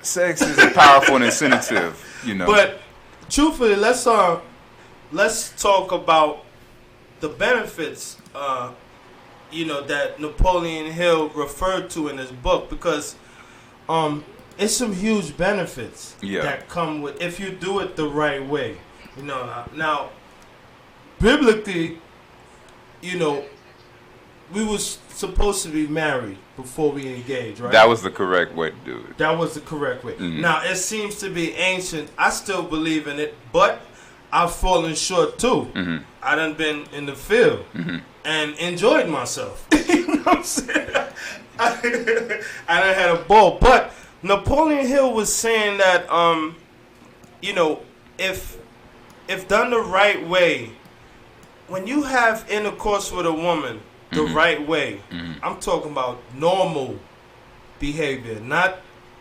sex is a powerful incentive. You know, but truthfully, let's talk about the benefits. That Napoleon Hill referred to in his book, because it's some huge benefits that come with if you do it the right way. Now biblically, we was supposed to be married before we engaged, right? That was the correct way to do it. That was the correct way. Mm-hmm. Now, it seems to be ancient. I still believe in it, but I've fallen short too. Mm-hmm. I done been in the field and enjoyed myself. You know what I'm saying? I done had a ball. But Napoleon Hill was saying that, if done the right way, when you have intercourse with a woman the right way, I'm talking about normal behavior, not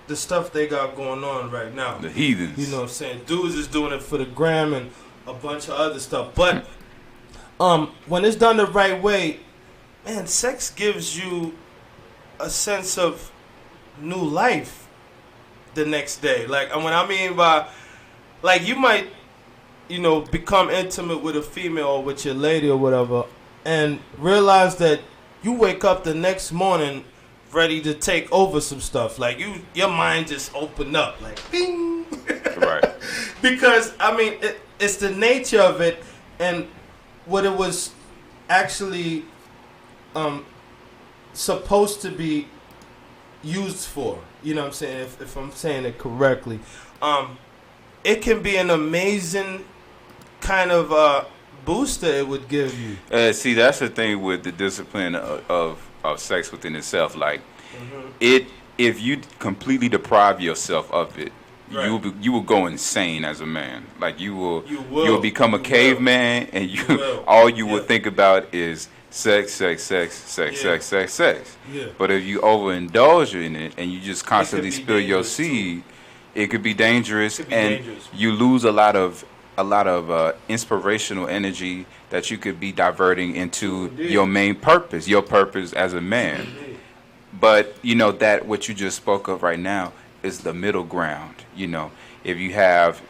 the stuff they got going on right now. The heathens. You know what I'm saying? Dudes is doing it for the gram and a bunch of other stuff. But when it's done the right way, man, sex gives you a sense of new life the next day. Like, what I mean by, like, you might, become intimate with a female or with your lady or whatever, and realize that you wake up the next morning ready to take over some stuff. Like, your mind just opened up, like, bing. Right. Because, I mean, it's the nature of it and what it was actually supposed to be used for. You know what I'm saying? If I'm saying it correctly. It can be an amazing kind of booster it would give you. See, that's the thing with the discipline of sex within itself. Like, if you completely deprive yourself of it, right, you will go insane as a man. Like, you'll become a caveman, and all you will think about is sex. Yeah. But if you overindulge in it and you just constantly spill your seed, it could be dangerous, you lose a lot of inspirational energy that you could be diverting into your main purpose, your purpose as a man. But that what you just spoke of right now is the middle ground. If you have,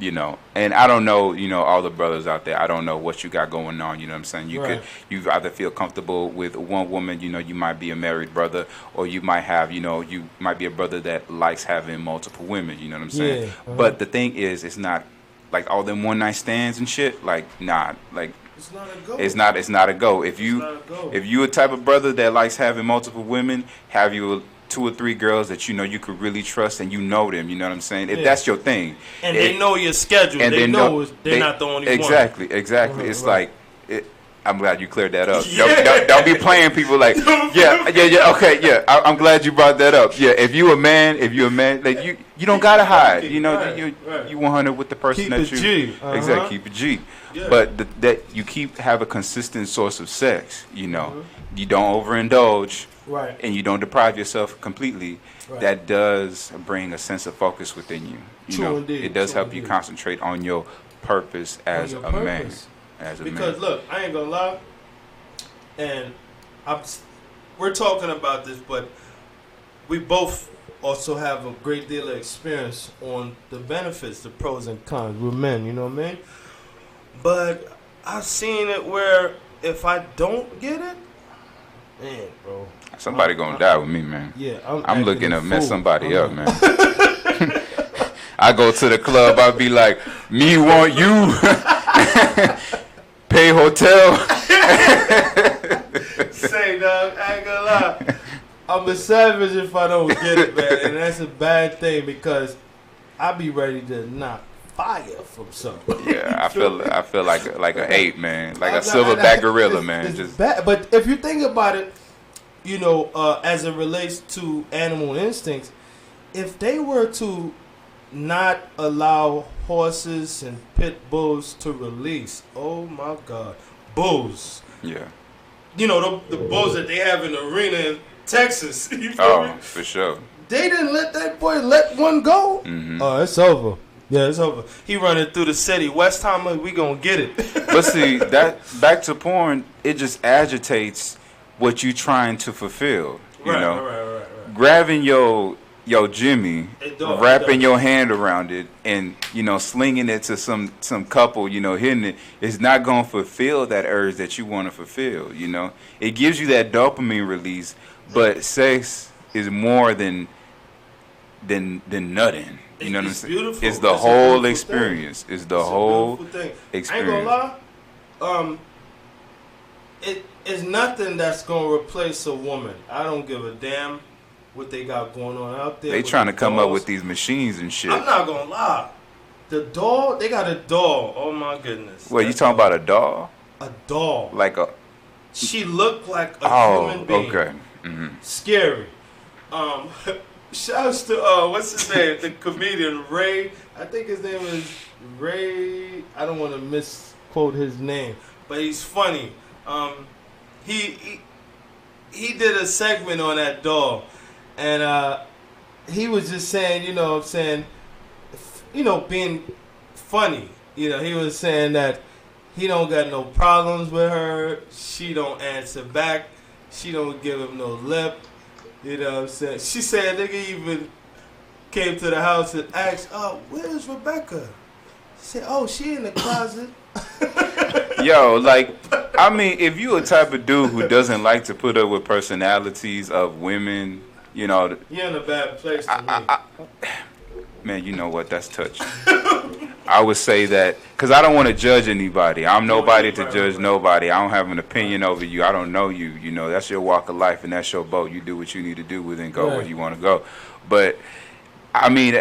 and I don't know, all the brothers out there, I don't know what you got going on. You know what I'm saying? You either feel comfortable with one woman. You might be a married brother, or you might have, you might be a brother that likes having multiple women. You know what I'm saying? But the thing is, it's not like all them one night stands and shit. Like, nah, like. It's not a go. It's not a go. If you a type of brother that likes having multiple women, have you 2 or 3 girls that you could really trust and them. You know what I'm saying? If that's your thing, and they know your schedule, and they know they're not the only one. Exactly. It's like. I'm glad you cleared that up. Don't be playing people like, okay, I'm glad you brought that up. Yeah, if you a man, like you don't gotta hide. You 100 with the person keep that it you G. Exactly, keep it G. Yeah. But that you have a consistent source of sex. You don't overindulge, right, and you don't deprive yourself completely. Right. That does bring a sense of focus within you. True indeed. It does help you concentrate on your purpose as a man. Because look, I ain't gonna lie, and we're talking about this, but we both also have a great deal of experience on the benefits, the pros and cons. We're men, you know what I mean? But I've seen it where if I don't get it, man, bro, somebody gonna die with me, man. Yeah, I'm looking to mess somebody up, man. I go to the club, I'll be like, me want you. Pay hotel. Say, dog, I ain't gonna lie. I'm a savage if I don't get it, man. And that's a bad thing because I be ready to knock fire from something. Yeah, I feel like an ape, man. Like a silverback gorilla, man. It's just bad. But if you think about it, as it relates to animal instincts, if they were to not allow horses and pit bulls to release, oh my God, bulls. Yeah. The bulls that they have in the arena in Texas. You feel me? For sure. they didn't let that boy let one go. Oh, it's over. Yeah, it's over. He running through the city. West Hammer, we gonna get it. But see, that back to porn, it just agitates what you trying to fulfill. You know, right. grabbing your Jimmy, It does, wrapping it does. your hand around it, and slinging it to some couple, hitting it is not gonna fulfill that urge that you want to fulfill. It gives you that dopamine release, but sex is more than nutting. You know what I'm It's saying? beautiful. It's the It's a whole beautiful experience. It's the It's a whole beautiful thing. experience. I ain't gonna lie. It is nothing that's gonna replace a woman. I don't give a damn what they got going on out there. They with trying to the come up dolls. with these machines and shit. I'm not gonna lie. The doll, they got a doll. Oh my goodness. What, you talking about a doll? A doll. Like a She looked like a human being. okay. Hmm. Scary. Shouts to what's his name? The comedian Ray. I think his name is Ray. I don't want to misquote his name, but he's funny. He did a segment on that doll, and he was just saying, being funny. He was saying that he don't got no problems with her. She don't answer back. She don't give him no lip. You know what I'm saying? She said nigga even came to the house and asked, "Oh, where's Rebecca?" She said, "Oh, she in the closet." Yo, I mean, if you a type of dude who doesn't like to put up with personalities of women, You're in a bad place to me. man, you know what? That's touching. I would say that because I don't want to judge anybody. I'm nobody to judge nobody. I don't have an opinion over you. I don't know you. That's your walk of life and that's your boat. You do what you need to do with it and go where you want to go. But I mean,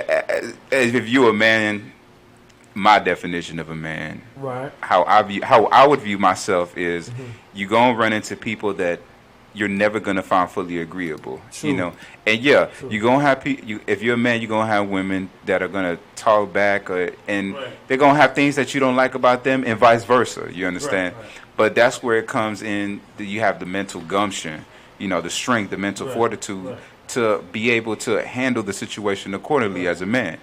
if you're a man, my definition of a man, Right. how I would view myself is you gonna run into people that you're never gonna find fully agreeable. True. And you're gonna have if you're a man, you're gonna have women that are gonna talk back, and Right. they're gonna have things that you don't like about them, and vice versa. You understand? Right. But that's where it comes in. You have the mental gumption, the strength, the mental fortitude Right. to be able to handle the situation accordingly as a man.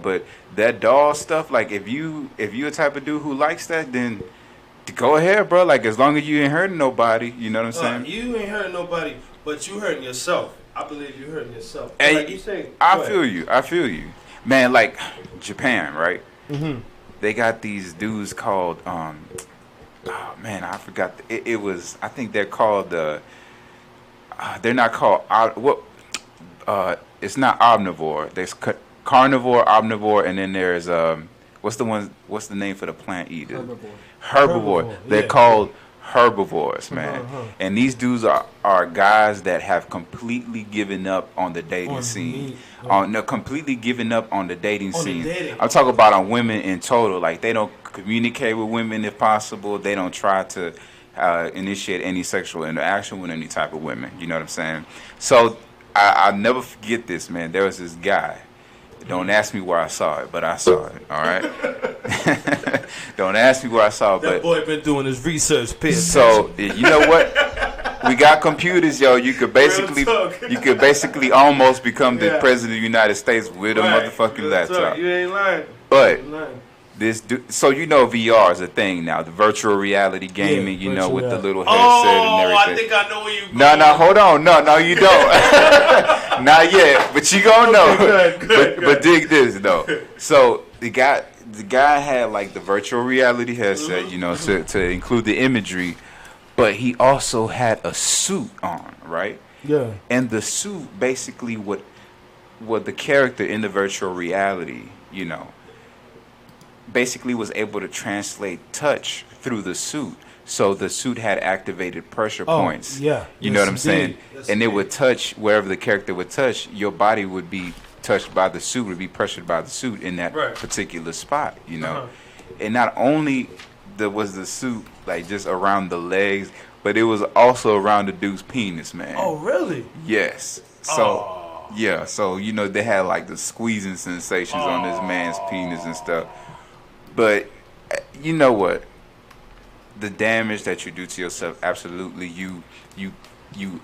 But that doll stuff, like if you a type of dude who likes that, then go ahead, bro. Like as long as you ain't hurting nobody, you know what I'm saying? You ain't hurting nobody, but you hurting yourself. I believe you hurting yourself. Hey, Like you say, I go ahead. feel you, man. Like Japan, right? They got these dudes called oh man, I forgot. It was, I think they're called they're not called it's not omnivore. There's carnivore, omnivore, and then there's what's the name for the plant eaters? Herbivore. They're yeah. called herbivores, man. And these dudes are guys that have completely given up on the dating On scene. meat. Completely given up on the dating On the scene. dating. I'm talking about on women in total. Like they don't communicate with women if possible. They don't try to initiate any sexual interaction with any type of women. You know what I'm saying? So I'll never forget this, man. There was this guy. Don't ask me where I saw it, but I saw it. All right. Don't ask me where I saw it, That but boy been doing his research. so you know what? We got computers, yo. You could basically almost become the Yeah. president of the United States with a motherfucking laptop. You ain't lying. But You ain't lying. so VR is a thing now. The virtual reality gaming, virtual with the reality. little headset and Oh, everything. I think I know where you No, hold on. No, you don't. Not yet, but you gonna know. good, But dig this though. So the guy had like the virtual reality headset, to include the imagery, but he also had a suit on, right? Yeah. And the suit basically what the character in the virtual reality, basically was able to translate touch through the suit. So the suit had activated pressure points. yeah. You know Yes, what I'm saying? indeed. Yes, And it indeed. would touch wherever the character would touch, your body would be touched by the suit, would be pressured by the suit in that Right. particular spot, Uh-huh. And not only was the suit like just around the legs, but it was also around the dude's penis, man. Oh, really? Yes. So yeah, so they had like the squeezing sensations on this man's penis and stuff. But you know what? The damage that you do to yourself, absolutely, you you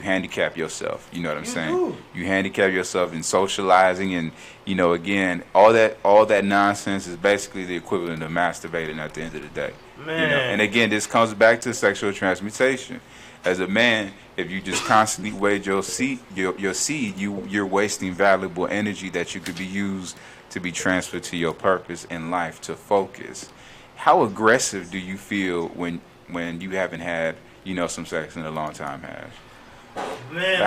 handicap yourself. You know what I'm saying? do. You handicap yourself in socializing, and again, all that nonsense is basically the equivalent of masturbating at the end of the day. Man. And again, this comes back to sexual transmutation. As a man, if you just constantly wage your seed, you're wasting valuable energy that you could be used to be transferred to your purpose in life, to focus. How aggressive do you feel when you haven't had some sex in a long time, Hash? Man,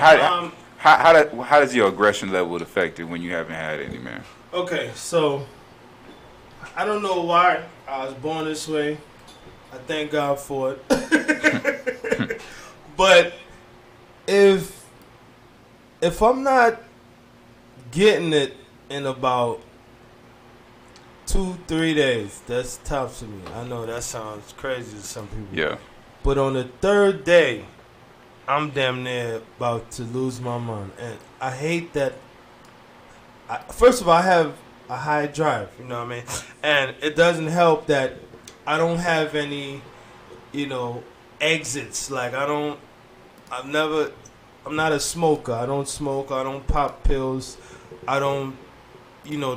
How does your aggression level affect it when you haven't had any, man? okay, so I don't know why I was born this way. I thank God for it. But if I'm not getting it in about 2-3 days, that's tough to me. I know that sounds crazy to some people. Yeah. But on the third day, I'm damn near about to lose my mind. And I hate that. First of all, I have a high drive, you know what I mean? And it doesn't help that I don't have any, exits. Like, I'm not a smoker. I don't smoke. I don't pop pills. I don't,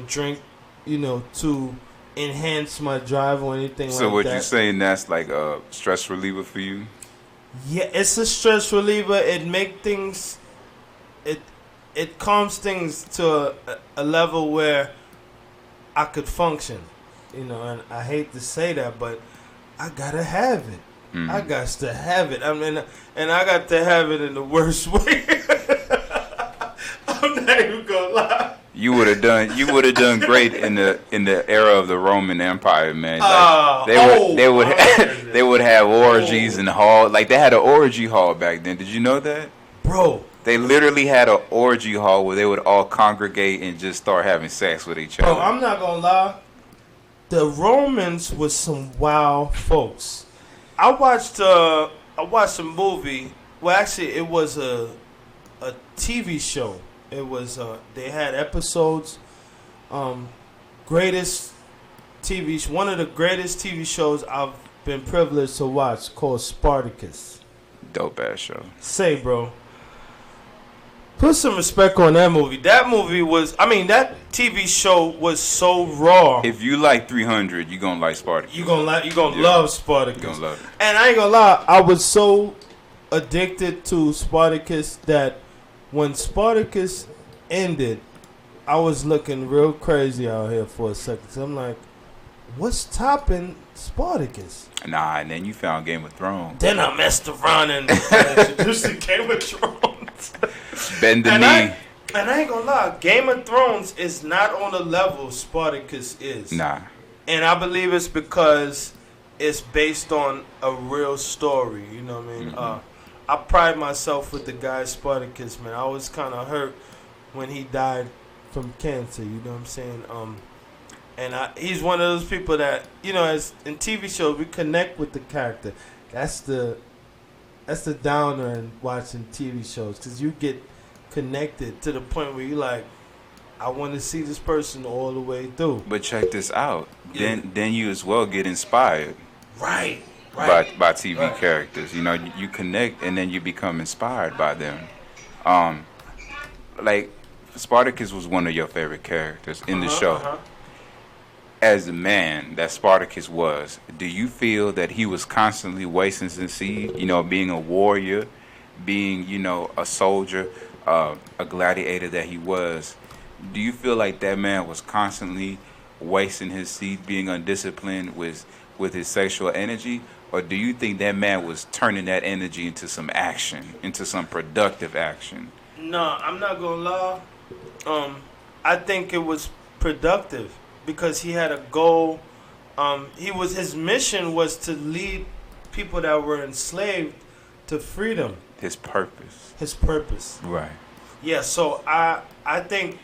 drink, to enhance my drive or anything like that. So what you saying, that's like a stress reliever for you? Yeah, it's a stress reliever. It make things, it calms things to a level where I could function, and I hate to say that, but I gotta have it. Mm-hmm. I got to have it. I mean, and I got to have it in the worst way. I'm not even gonna lie. You would have done great in the era of the Roman Empire, man. Like, they would have orgies and hall. Like, they had an orgy hall back then. Did you know that? Bro. They literally had an orgy hall where they would all congregate and just start having sex with each other. Bro, I'm not gonna lie. The Romans was some wild folks. I watched a movie. Well, actually, it was a TV show. It was they had episodes. Greatest TV, one of the greatest TV shows I've been privileged to watch, called Spartacus. Dope ass show. Say, bro. Put some respect on that movie. That movie was, that TV show was so raw. If you like 300, you're gonna like Spartacus. You're gonna love Spartacus. You're gonna love it. And I ain't gonna lie, I was so addicted to Spartacus that when Spartacus ended, I was looking real crazy out here for a second. So I'm like, what's topping Spartacus? Nah, and then you found Game of Thrones. Then I messed around and introduced the Game of Thrones. Bend the And knee. I ain't gonna lie, Game of Thrones is not on the level Spartacus is. Nah. And I believe it's because it's based on a real story. You know what I mean? Mm-hmm. I pride myself with the guy Spartacus, man. I was kind of hurt when he died from cancer. You know what I'm saying? And he's one of those people that, as in TV shows, we connect with the character. That's the downer in watching TV shows, because you get connected to the point where you're like, I want to see this person all the way through. But check this out. Yeah. Then you as well get inspired Right. by TV characters. You connect and then you become inspired by them. Like Spartacus was one of your favorite characters in the show. As a man that Spartacus was, do you feel that he was constantly wasting his seed? Being a warrior, being, a soldier, a gladiator that he was. Do you feel like that man was constantly wasting his seed, being undisciplined with his sexual energy? Or do you think that man was turning that energy into some action, into some productive action? No, I'm not gonna lie. I think it was productive because he had a goal. His mission was to lead people that were enslaved to freedom. His purpose. His purpose. Right. Yeah, so I think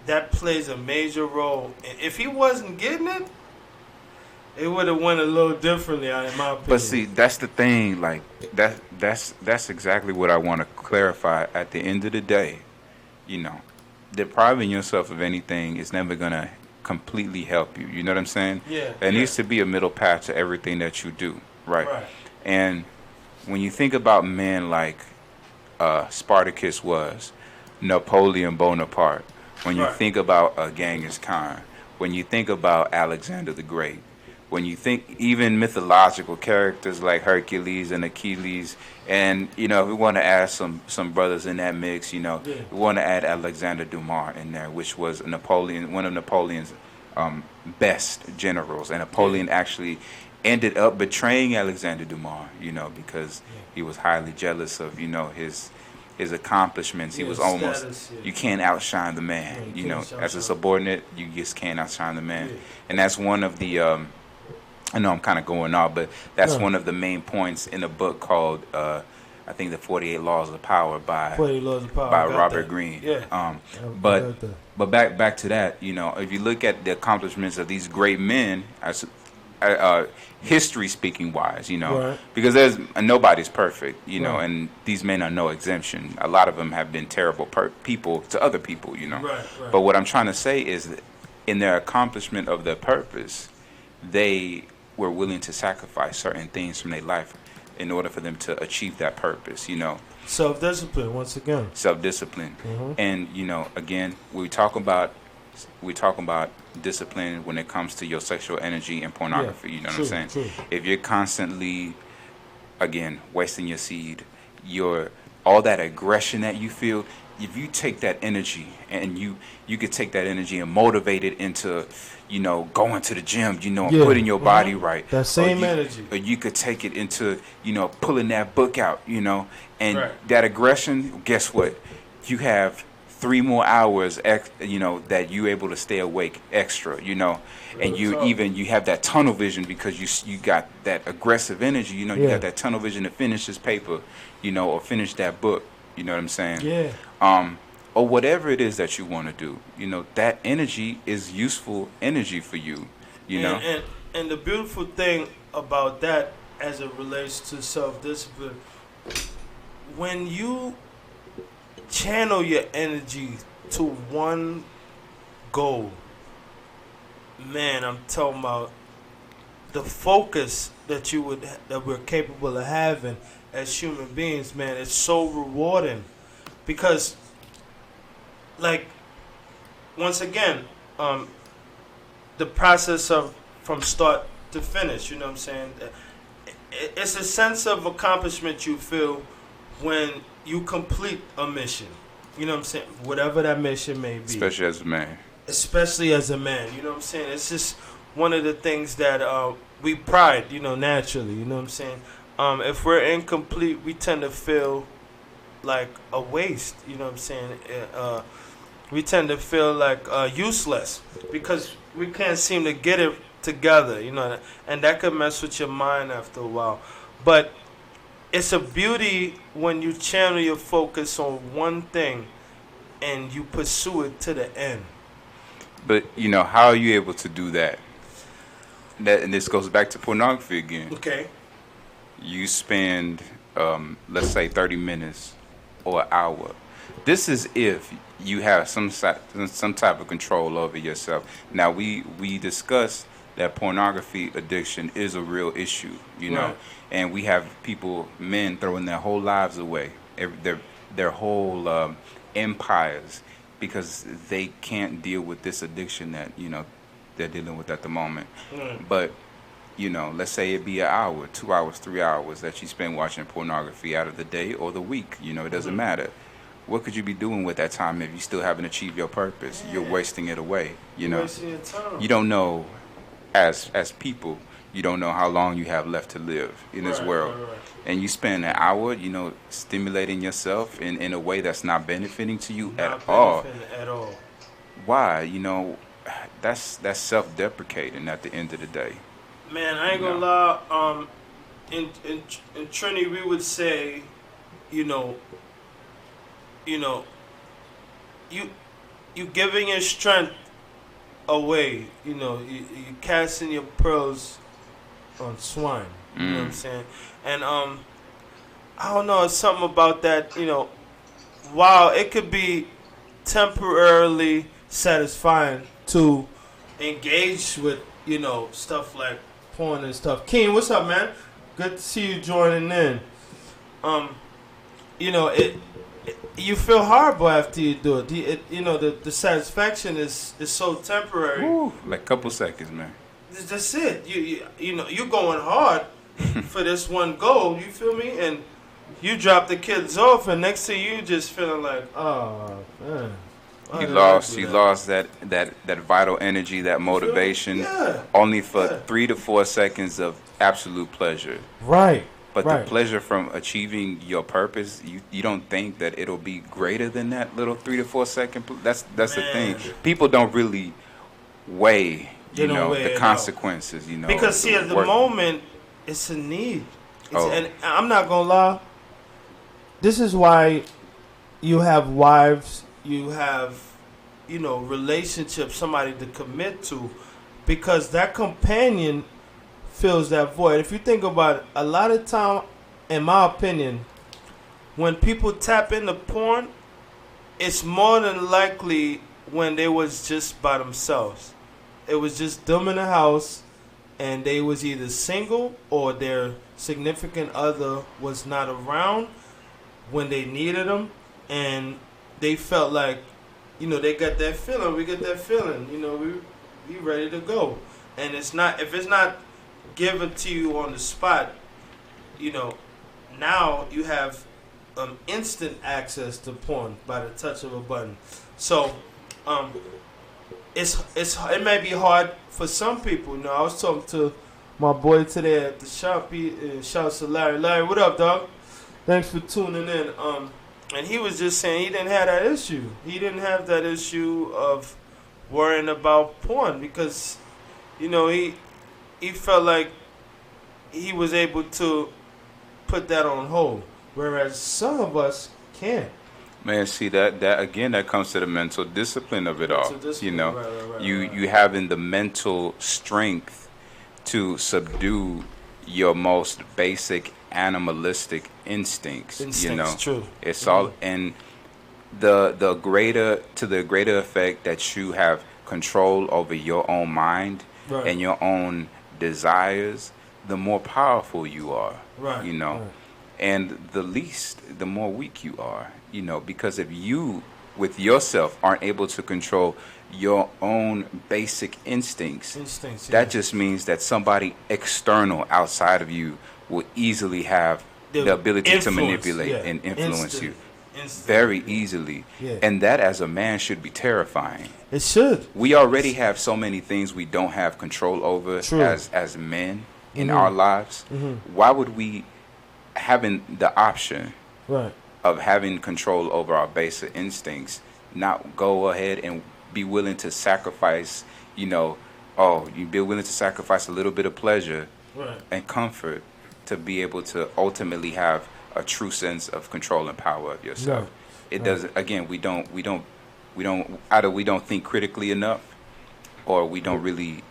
that plays a major role. If he wasn't getting it, it would have went a little differently, in my opinion. But see, that's the thing. Like that's exactly what I want to clarify. At the end of the day, depriving yourself of anything is never gonna completely help you. You know what I'm saying? Yeah. There needs to be a middle path to everything that you do. Right. Right. And when you think about men like Spartacus was, Napoleon Bonaparte, when you Right. think about Genghis Khan, when you think about Alexander the Great, when you think even mythological characters like Hercules and Achilles, and we want to add some brothers in that mix. We want to add Alexander Dumas in there, which was one of Napoleon's best generals, and Napoleon actually ended up betraying Alexander Dumas, because he was highly jealous of his accomplishments. He was almost status, yeah. you can't outshine the man. Yeah, you can't As a outshine. subordinate, you just can't outshine the man, Yeah. and that's one of the. I know I'm kind of going off, but that's No. one of the main points in a book called I think the 48 Laws of Power by 48 Laws of Power. by I got Robert that. Greene. Yeah. I But got that. but back to that, if you look at the accomplishments of these great men, as history speaking wise, Right. because nobody's perfect, Right. and these men are no exemption. A lot of them have been terrible people to other people, Right, right. But what I'm trying to say is that in their accomplishment of their purpose, they were willing to sacrifice certain things from their life in order for them to achieve that purpose, Self-discipline, once again. self-discipline. Mhm. And again, we talk about discipline when it comes to your sexual energy and pornography. Yeah, You know true, what I'm saying? true. If you're constantly, again, wasting your seed, all that aggression that you feel, if you take that energy and you could take that energy and motivate it into going to the gym, and Yeah. putting your body Mhm. right. That same energy. Or you could take it into pulling that book out, and Right. that aggression. Guess what? You have 3 more hours, that you able to stay awake extra, and you have that tunnel vision because you got that aggressive energy, you Yeah. have that tunnel vision to finish this paper, or finish that book. You know what I'm saying? Yeah. Or whatever it is that you want to do. That energy is useful energy for you. And the beautiful thing about that as it relates to self-discipline, when you channel your energy to one goal, man, I'm talking about the focus that we're capable of having as human beings, man. It's so rewarding because, like, once again, the process of from start to finish, you know what I'm saying? It's a sense of accomplishment you feel when you complete a mission. You know what I'm saying? Whatever that mission may be. Especially as a man. Especially as a man, you know what I'm saying? It's just one of the things that we pride, naturally, you know what I'm saying? If we're incomplete, we tend to feel like a waste, you know what I'm saying? We tend to feel like useless because we can't seem to get it together, and that could mess with your mind after a while. But it's a beauty when you channel your focus on one thing and you pursue it to the end. But how are you able to do that? And this goes back to pornography again. Okay. You spend, let's say, 30 minutes or an hour. This is if you have some type of control over yourself. Now, we discussed that pornography addiction is a real issue, Right. and we have men throwing their whole lives away, their whole empires, because they can't deal with this addiction that they're dealing with at the moment. But let's say it be an hour, 2 hours, 3 hours that you spend watching pornography out of the day or the week. It doesn't matter. What could you be doing with that time if you still haven't achieved your purpose? You're wasting it away. Wasting your time. You don't know, as people, you don't know how long you have left to live in this Right, world. right, right. And you spend an hour, stimulating yourself in a way that's not benefiting to you Not at all. benefiting at all. Why? That's self-deprecating at the end of the day. Man, I ain't gonna No. lie. In Trinity, we would say, you giving your strength away. You casting your pearls on swine. You know what I'm saying? And I don't know. It's something about that. While it could be temporarily satisfying to engage with stuff like porn and stuff. Keen, what's up, man? Good to see you joining in. you know, you feel horrible after you do it. You know, the satisfaction is so temporary. Woo, like a couple seconds, man. That's it. You know, you're going hard for this one goal. You feel me? And you drop the kids off, and next thing you just feeling like, oh man. why You did I lost. do You that? lost that vital energy, that motivation, Yeah. only for Yeah. 3 to 4 seconds of absolute pleasure. Right. But right. the pleasure from achieving your purpose, you don't think that it'll be greater than that little 3 to 4 second. That's the thing. Man. People don't really weigh, They you don't know, weigh the it out. consequences. You know, Because see, at the work. moment, it's a need. Oh. And I'm not gonna lie. This is why you have wives, you have, you know, relationships, somebody to commit to, because that companion fills that void. If you think about it, a lot of time, in my opinion, when people tap into porn, it's more than likely when they was just by themselves. It was just them in the house, and they was either single or their significant other was not around when they needed them, and they felt like, you know, they got that feeling. We get that feeling. You know, we ready to go. And it's not, if it's not given to you on the spot, you know, now you have instant access to porn by the touch of a button. So, it may be hard for some people. You know, I was talking to my boy today at the shop. Shouts to Larry. Larry, what up, dog? Thanks for tuning in. And he was just saying he didn't have that issue. He didn't have that issue of worrying about porn because, you know, he felt like he was able to put that on hold, whereas some of us can't. Man, see that again, that comes to the mental discipline of it all. Mental You discipline, know, right. you having the mental strength to subdue your most basic animalistic instincts. You know, True. it's all, and the greater effect that you have control over your own mind Right. and your own desires, the more powerful you are. Right. You know. Right. And the more weak you are, you know, because if you, with yourself, aren't able to control your own basic instincts, that just means that somebody external outside of you will easily have the ability to influence, manipulate yeah. and influence you Instant. very easily. Yeah. And that, as a man, should be terrifying. It should. We already have so many things we don't have control over True. as men in Mhm. our lives. Mhm. Why would we, having the option Right. of having control over our basic instincts, not go ahead and be willing to sacrifice, you know, you'd be willing to sacrifice a little bit of pleasure Right. and comfort to be able to ultimately have a true sense of control and power of yourself. Right. It doesn't, again, we don't either we don't think critically enough, or we don't really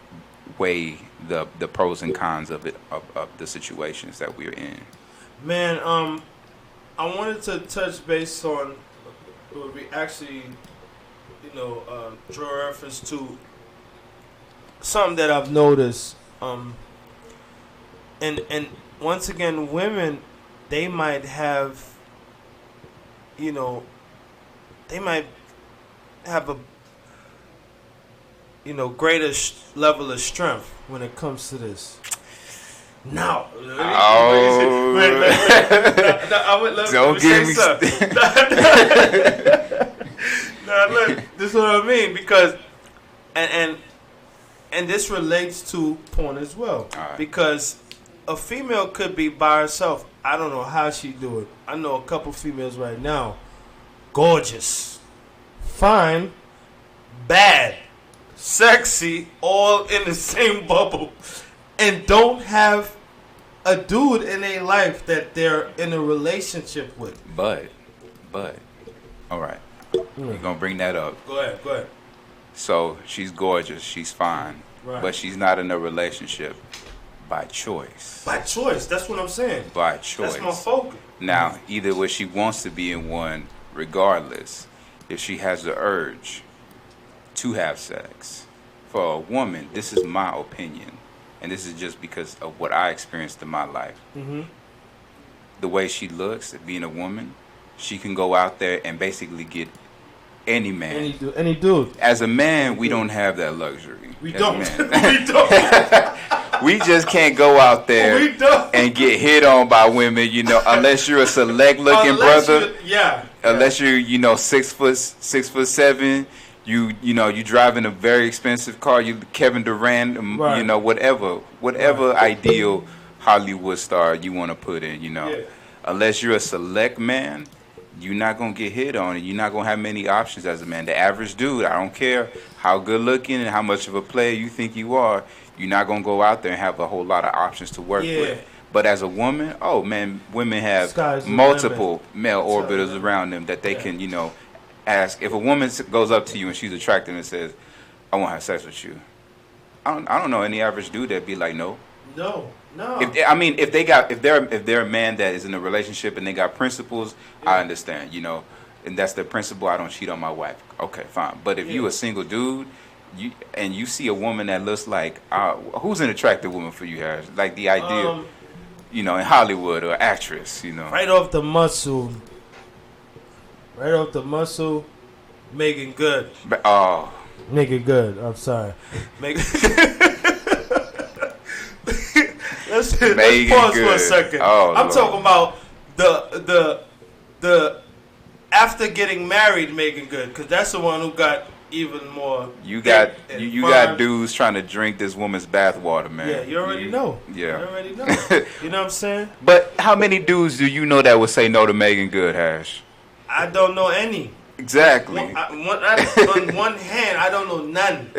weigh the pros and cons of it, of the situations that we're in. Man, I wanted to touch base on what we actually, you know, draw reference to something that I've noticed. And once again, women, they might have, you know, they might have a, you know, greater level of strength when it comes to this. Now, Don't give me Now look, this is what I mean, because and this relates to porn as well. All right. Because a female could be by herself. I don't know how she do it. I know a couple females right now, gorgeous, fine, bad, sexy, all in the same bubble, and don't have a dude in their life that they're in a relationship with. But, all right, you're gonna bring that up. Go ahead. So she's gorgeous, she's fine, Right. but she's not in a relationship by choice. By choice, that's what I'm saying. By choice. That's my focus. Now, either way, she wants to be in one, regardless, if she has the urge to have sex. For a woman, this is my opinion, and this is just because of what I experienced in my life. Mm-hmm. the way she looks, being a woman, she can go out there and basically get any man. Any dude. As a man, we don't have that luxury. We As a don't. man. We don't. We just can't go out there We don't. and get hit on by women, unless you're a select looking brother. Unless you're, 6'7", you driving a very expensive car, you Kevin Durant, Right. whatever ideal Hollywood star you want to put in, Yeah. Unless you're a select man, you're not gonna get hit on, and you're not gonna have many options as a man. The average dude, I don't care how good looking and how much of a player you think you are, you're not gonna go out there and have a whole lot of options to work Yeah. with. But as a woman, oh man, women have Sky's the multiple male Tell orbiters you. around them that they Yeah. can, ask. If a woman goes up to you and she's attractive and says, "I want to have sex with you," I don't know any average dude that'd be like, "No." No. If they're a man that is in a relationship and they got principles, I understand, and that's their principle. I don't cheat on my wife. Okay, fine. But if you a single dude, you see a woman that looks like, who's an attractive woman for you, Harris? Like the ideal, in Hollywood, or actress, Right off the muscle, Megan Good. But, oh, Nigga Good. I'm sorry. Megan. Let's Megan pause for a Good. second. Oh, I'm Lord. talking about the after getting married Megan Good, because that's the one who got even more. you got thick and you fine. got dudes trying to drink this woman's bathwater, man. Yeah, you already know. Yeah. You already know. You know what I'm saying? But how many dudes do you know that would say no to Megan Good, Hash? I don't know any. Exactly. On one hand, I don't know none.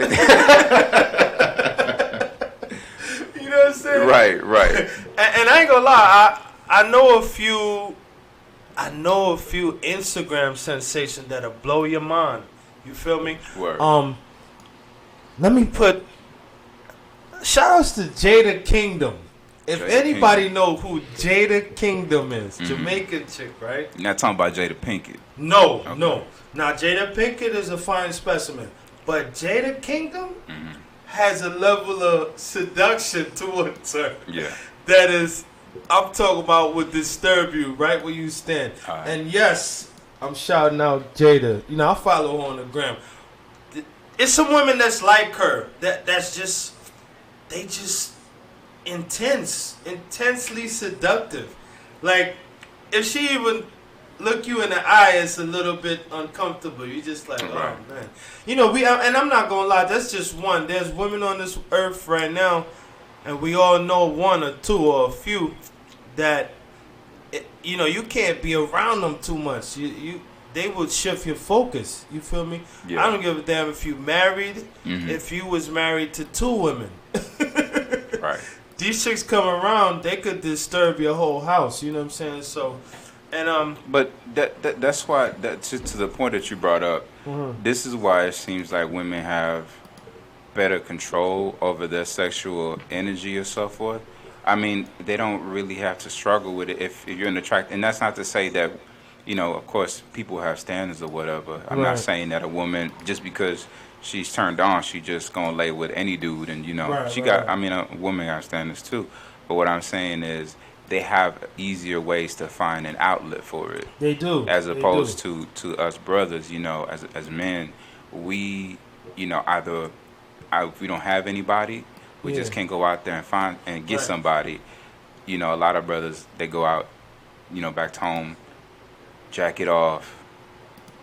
You know what I'm saying? Right. And I ain't gonna lie, I know a few Instagram sensations that'll blow your mind. You feel me? Word. Let me put shout outs to Jada Kingdom. If Jada anybody know who Jada Kingdom is, Jamaican chick, right? You're not talking about Jada Pinkett. No. Okay. Now Jada Pinkett is a fine specimen, but Jada Kingdom has a level of seduction towards her. Yeah. That is, I'm talking about, would disturb you right where you stand. All right. And yes, I'm shouting out Jada. I follow her on the gram. It's some women that's like her. That's just intensely seductive. Like, if she even look you in the eye, it's a little bit uncomfortable. You just like, Right. oh man. And I'm not gonna lie, that's just one. There's women on this earth right now, and we all know one or two or a few that, you can't be around them too much. They will shift your focus. You feel me? Yeah. I don't give a damn if you married, if you was married to two women. Right. These chicks come around, they could disturb your whole house. You know what I'm saying? So, and But that's why, to the point that you brought up, this is why it seems like women have better control over their sexual energy or so forth. I mean, they don't really have to struggle with it if you're an attract. And that's not to say that, of course, people have standards or whatever. I'm not Right. saying that a woman, just because she's turned on, she just gonna lay with any dude, and Right, she right, got. right. I mean, a woman got standards too. But what I'm saying is, they have easier ways to find an outlet for it, they do. as They opposed do. to us brothers. As men, we, either if we don't have anybody, we just Yeah. can't go out there and find and get Right. somebody. A lot of brothers, they go out, back to home, jack it off,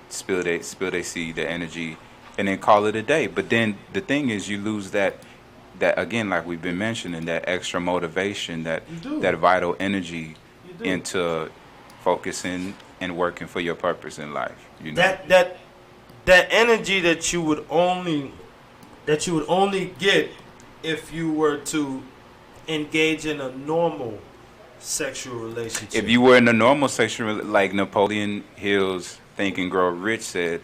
spill they see the energy, and then call it a day. But then the thing is, you lose that again, like we've been mentioning, that extra motivation, that You do. that vital energy You do. into focusing and working for your purpose in life. That energy that you would only get if you were to engage in a normal sexual relationship. If you were in a normal sexual, like Napoleon Hill's Think and Grow Rich said,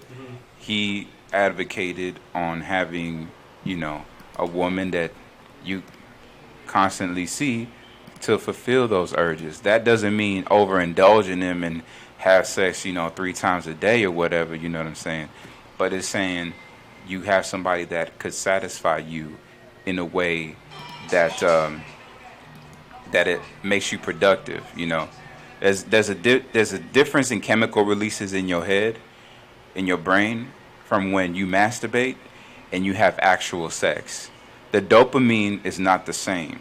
he advocated on having, a woman that you constantly see to fulfill those urges. That doesn't mean overindulging them and have sex, 3 times a day or whatever, you know what I'm saying? But it's saying you have somebody that could satisfy you in a way that that it makes you productive, There's a difference in chemical releases in your head, in your brain, from when you masturbate and you have actual sex. The dopamine is not the same.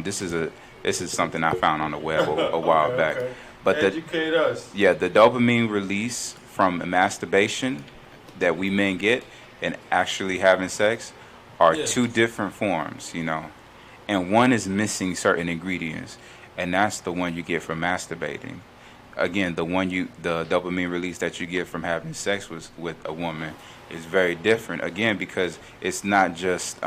This is something I found on the web a while back. Okay. But Educate us. the dopamine release from masturbation that we men get and actually having sex are Yes. two different forms, and one is missing certain ingredients, and that's the one you get from masturbating. Again, the dopamine release that you get from having sex with a woman is very different. Again, because it's not just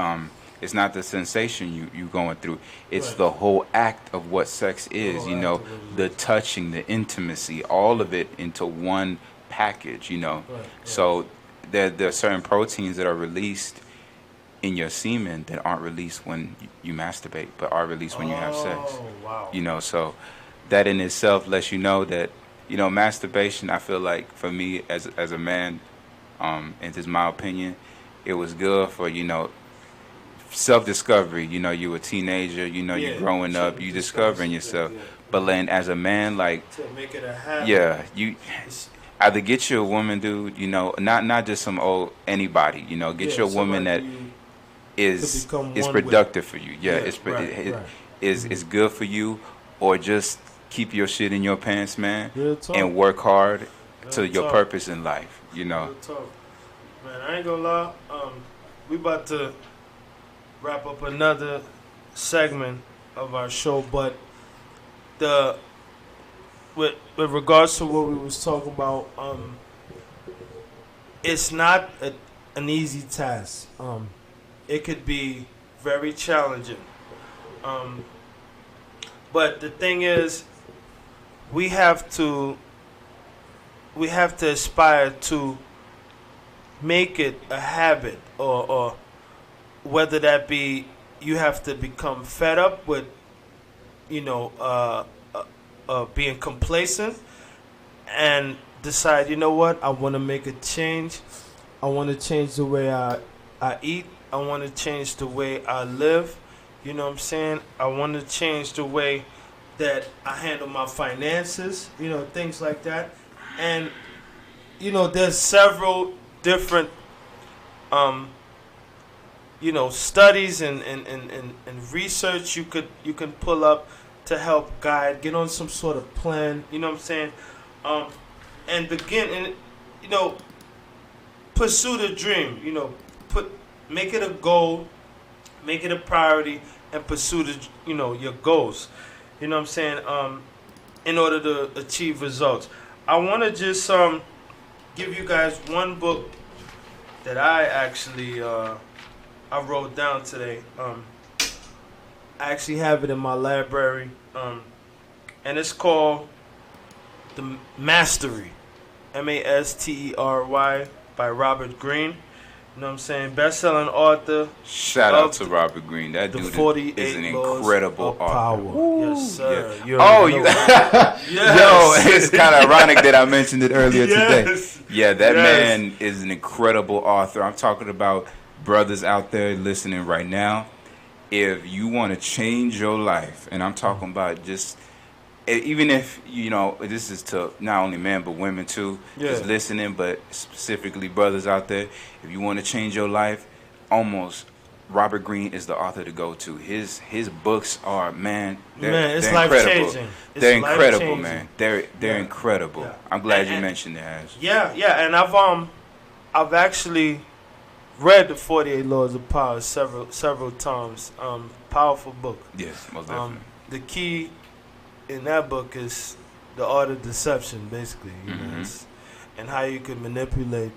it's not the sensation you going through. It's Right. the whole act of what sex is. whole act of what it The touching, the intimacy, all of it into one package. Right. So there are certain proteins that are released in your semen that aren't released when you masturbate, but are released when you have sex. Oh, wow. So that in itself lets you know that, masturbation, I feel like for me as a man, and this is my opinion, it was good for, self-discovery. You a teenager, Yeah, you're growing up, you discovering yourself. yeah. But then as a man, like, To make it a habit. yeah, you It's- either get you a woman, dude, not just some old anybody, get yeah, you a woman that somebody you is could become is one with. productive for you. Yeah, Yeah, it's right, it, right. is good for you, or just keep your shit in your pants, man, Real talk. and work hard to Real your talk. purpose in life. Real talk. Man, I ain't gonna lie. We about to wrap up another segment of our show, but with regards to what we was talking about, it's not an easy task. It could be very challenging. But the thing is, we have to aspire to make it a habit, or whether that be you have to become fed up with, being complacent, and decide, you know what, I want to make a change. I want to change the way I eat. I want to change the way I live. You know what I'm saying? I want to change the way that I handle my finances, things like that. And, there's several different, studies and research you can pull up to help guide, get on some sort of plan, you know what I'm saying? And begin, and, pursue the dream, make it a goal, make it a priority, and pursue your goals. You know what I'm saying? In order to achieve results. I want to just give you guys one book that I actually I wrote down today. I actually have it in my library, and it's called The Mastery, Mastery, by Robert Greene. You know what I'm saying? Best-selling author. Shout out of to Robert Greene. That The dude 48 is an Laws incredible of author. Power. Yes, sir. Yeah. You Oh, already you. know. Yes. Yo, it's kind of ironic that I mentioned it earlier today. Yes. Yeah, that Yes. man is an incredible author. I'm talking about brothers out there listening right now. If you want to change your life, and I'm talking about just, even if, this is to not only men but women too, just Yeah. listening, but specifically brothers out there, if you want to change your life, Robert Greene is the author to go to. His books are, man, It's they're life incredible. changing. They're incredible, life-changing. man. They're Yeah. incredible. Yeah. I'm glad you And- mentioned it, Ash. Yeah, and I've actually read the 48 Laws of Power several times. Powerful book. Yes, most definitely. The key in that book is the art of deception, basically, Mhm. and how you can manipulate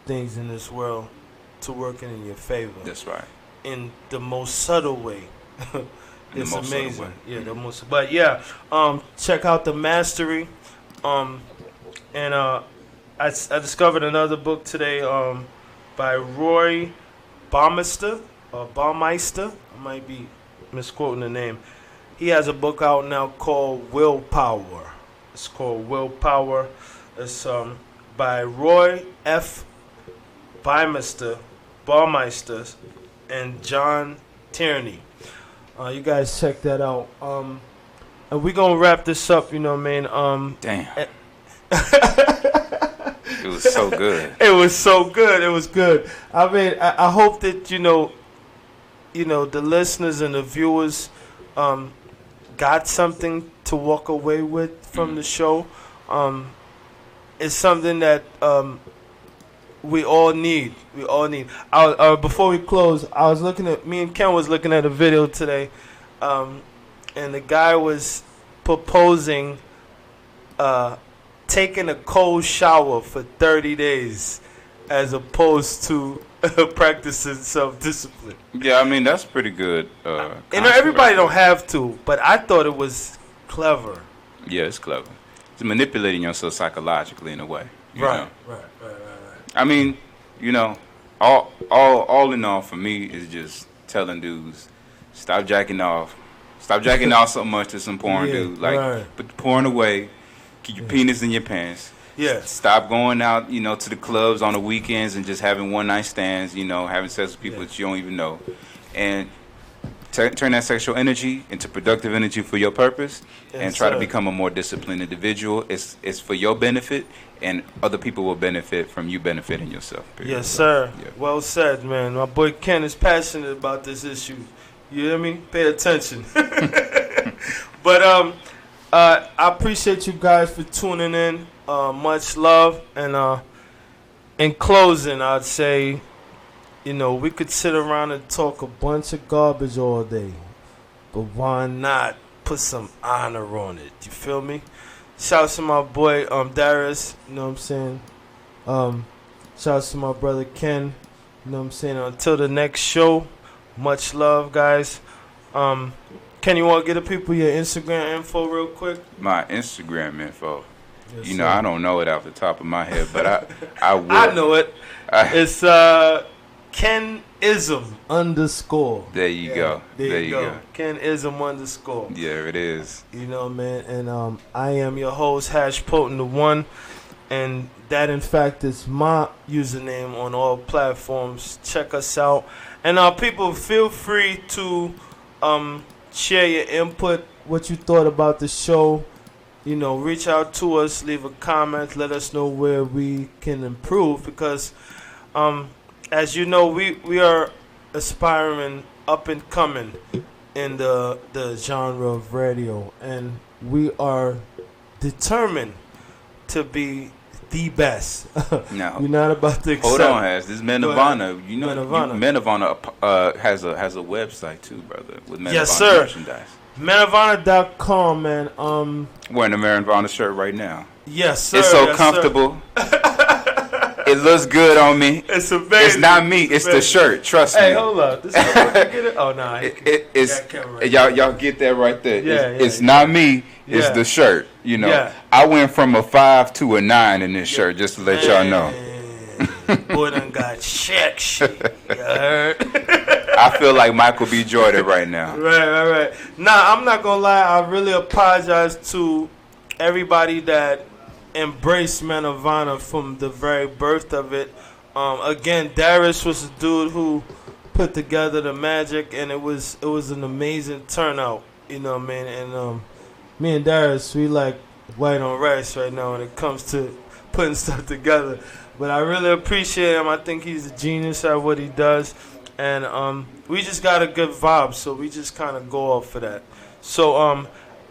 things in this world to working in your favor That's right. in the most subtle way. The It's most subtle amazing. way. Yeah, the most. But yeah, check out The Mastery. And I discovered another book today by Roy Baumeister, or Baumeister. I might be misquoting the name. He has a book out now called Willpower. It's called Willpower. It's by Roy F. Baumeister, and John Tierney. You guys check that out. and we gonna wrap this up. You know what I mean? Damn. It was so good. It was so good. It was good. I mean, I hope that you know, the listeners and the viewers got something to walk away with from the show. It's something that we all need. We all need. Before we close, I was looking at. Me and Ken was looking at a video today, and the guy was proposing taking a cold shower for 30 days as opposed to practicing self-discipline. Yeah, I mean, that's pretty good. Everybody don't have to, but I thought it was clever. Yeah, it's clever. It's manipulating yourself psychologically in a way. You know? Right. I mean, all in all, for me, is just telling dudes, stop jacking off. Stop jacking off so much to some porn dude. Put the porn away. Keep your penis in your pants. Yeah. Stop going out, to the clubs on the weekends and just having one-night stands, having sex with people that you don't even know. And turn that sexual energy into productive energy for your purpose, and try to become a more disciplined individual. It's for your benefit, and other people will benefit from you benefiting yourself. Period. Yes, sir. Yeah. Well said, man. My boy Ken is passionate about this issue. You hear me? Pay attention. But I appreciate you guys for tuning in. Much love. And in closing, I'd say, we could sit around and talk a bunch of garbage all day, but why not put some honor on it? You feel me? Shouts to my boy Darius, you know what I'm saying? Shouts to my brother Ken, you know what I'm saying? Until the next show, much love, guys. Ken, you want to get the people your Instagram info real quick? My Instagram info. Yes, I don't know it off the top of my head, but I will. I know it. It's Kenism _. There you go. There you go. Kenism _. Yeah, it is. Man. And I am your host, #Potent1. And that, in fact, is my username on all platforms. Check us out. And people, feel free to share your input, what you thought about the show. Reach out to us, leave a comment, let us know where we can improve. Because, as you know, we are aspiring, up and coming in the genre of radio. And we are determined to be the best. No. We're not about to accept. Hold on, Has. This is Men of Honor. Men of Honor. Men of Honor has a website too, brother, with Men Yes, of Honor sir. merchandise. menofhonor.com, man. Wearing a Men of Honor shirt right now. Yes, sir. It's so yes, comfortable. It looks good on me. It's amazing. It's not me. It's the shirt. Trust Hey, me. hold up. This is get it? Oh no. It's Right y'all get that right there. Yeah, It's not me. It's Yeah. the shirt. Yeah. I went from a 5 to a 9 in this shirt, just to let y'all know. Boy done got shit. You heard? I feel like Michael B. Jordan right now. Right. Nah, I'm not gonna lie. I really apologize to everybody that embraced Men of Honor from the very birth of it. Again, Darius was the dude who put together the magic, and it was an amazing turnout. You know what I mean? And me and Darius, we like white on rice right now when it comes to putting stuff together. But I really appreciate him. I think he's a genius at what he does. And we just got a good vibe, so we just kind of go off for that. So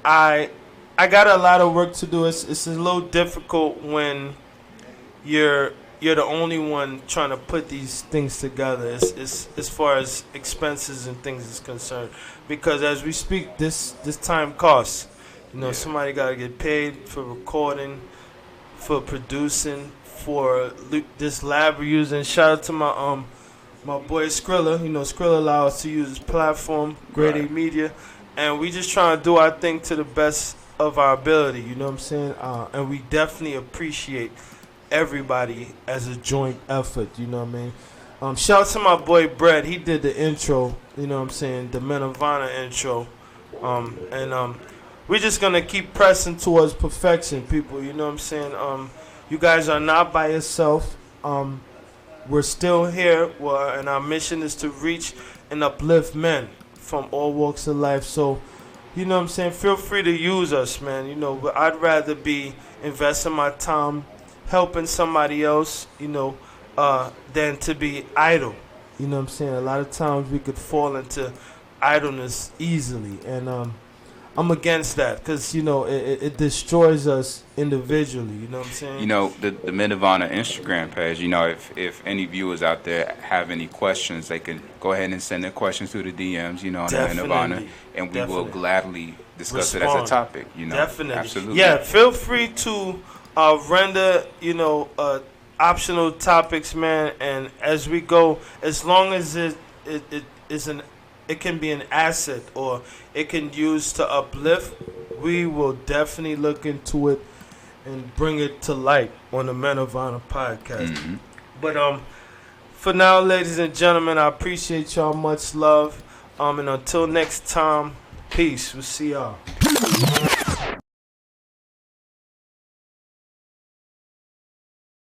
I got a lot of work to do. It's a little difficult when you're the only one trying to put these things together. It's as far as expenses and things is concerned, because as we speak, this time costs. Somebody got to get paid for recording, for producing, for this lab we're using. Shout out to my boy Skrilla. Skrilla allowed us to use his platform, Grade A Media, and we just trying to do our thing to the best of our ability. You know what I'm saying? And we definitely appreciate everybody as a joint effort. You know what I mean? Shout out to my boy Brett. He did the intro. You know what I'm saying? The Men of Honor intro. And we're just gonna keep pressing towards perfection, people. You know what I'm saying? You guys are not by yourself. We're still here, and our mission is to reach and uplift men from all walks of life. So you know what I'm saying, feel free to use us, man. You know, but I'd rather be investing my time helping somebody else, you know, than to be idle. You know what I'm saying? A lot of times we could fall into idleness easily, and I'm against that because, you know, it destroys us individually. You know what I'm saying? You know, the Men of Honor Instagram page, you know, if any viewers out there have any questions, they can go ahead and send their questions through the DMs, you know, on the Men of Honor, and we will gladly discuss it as a topic, you know. Definitely. Absolutely. Yeah, feel free to render, you know, optional topics, man, and as we go, as long as it can be an asset or it can use to uplift, we will definitely look into it and bring it to light on the Men of Honor podcast. Mm-hmm. But for now, ladies and gentlemen, I appreciate y'all. Much love. And until next time, peace. We'll see y'all.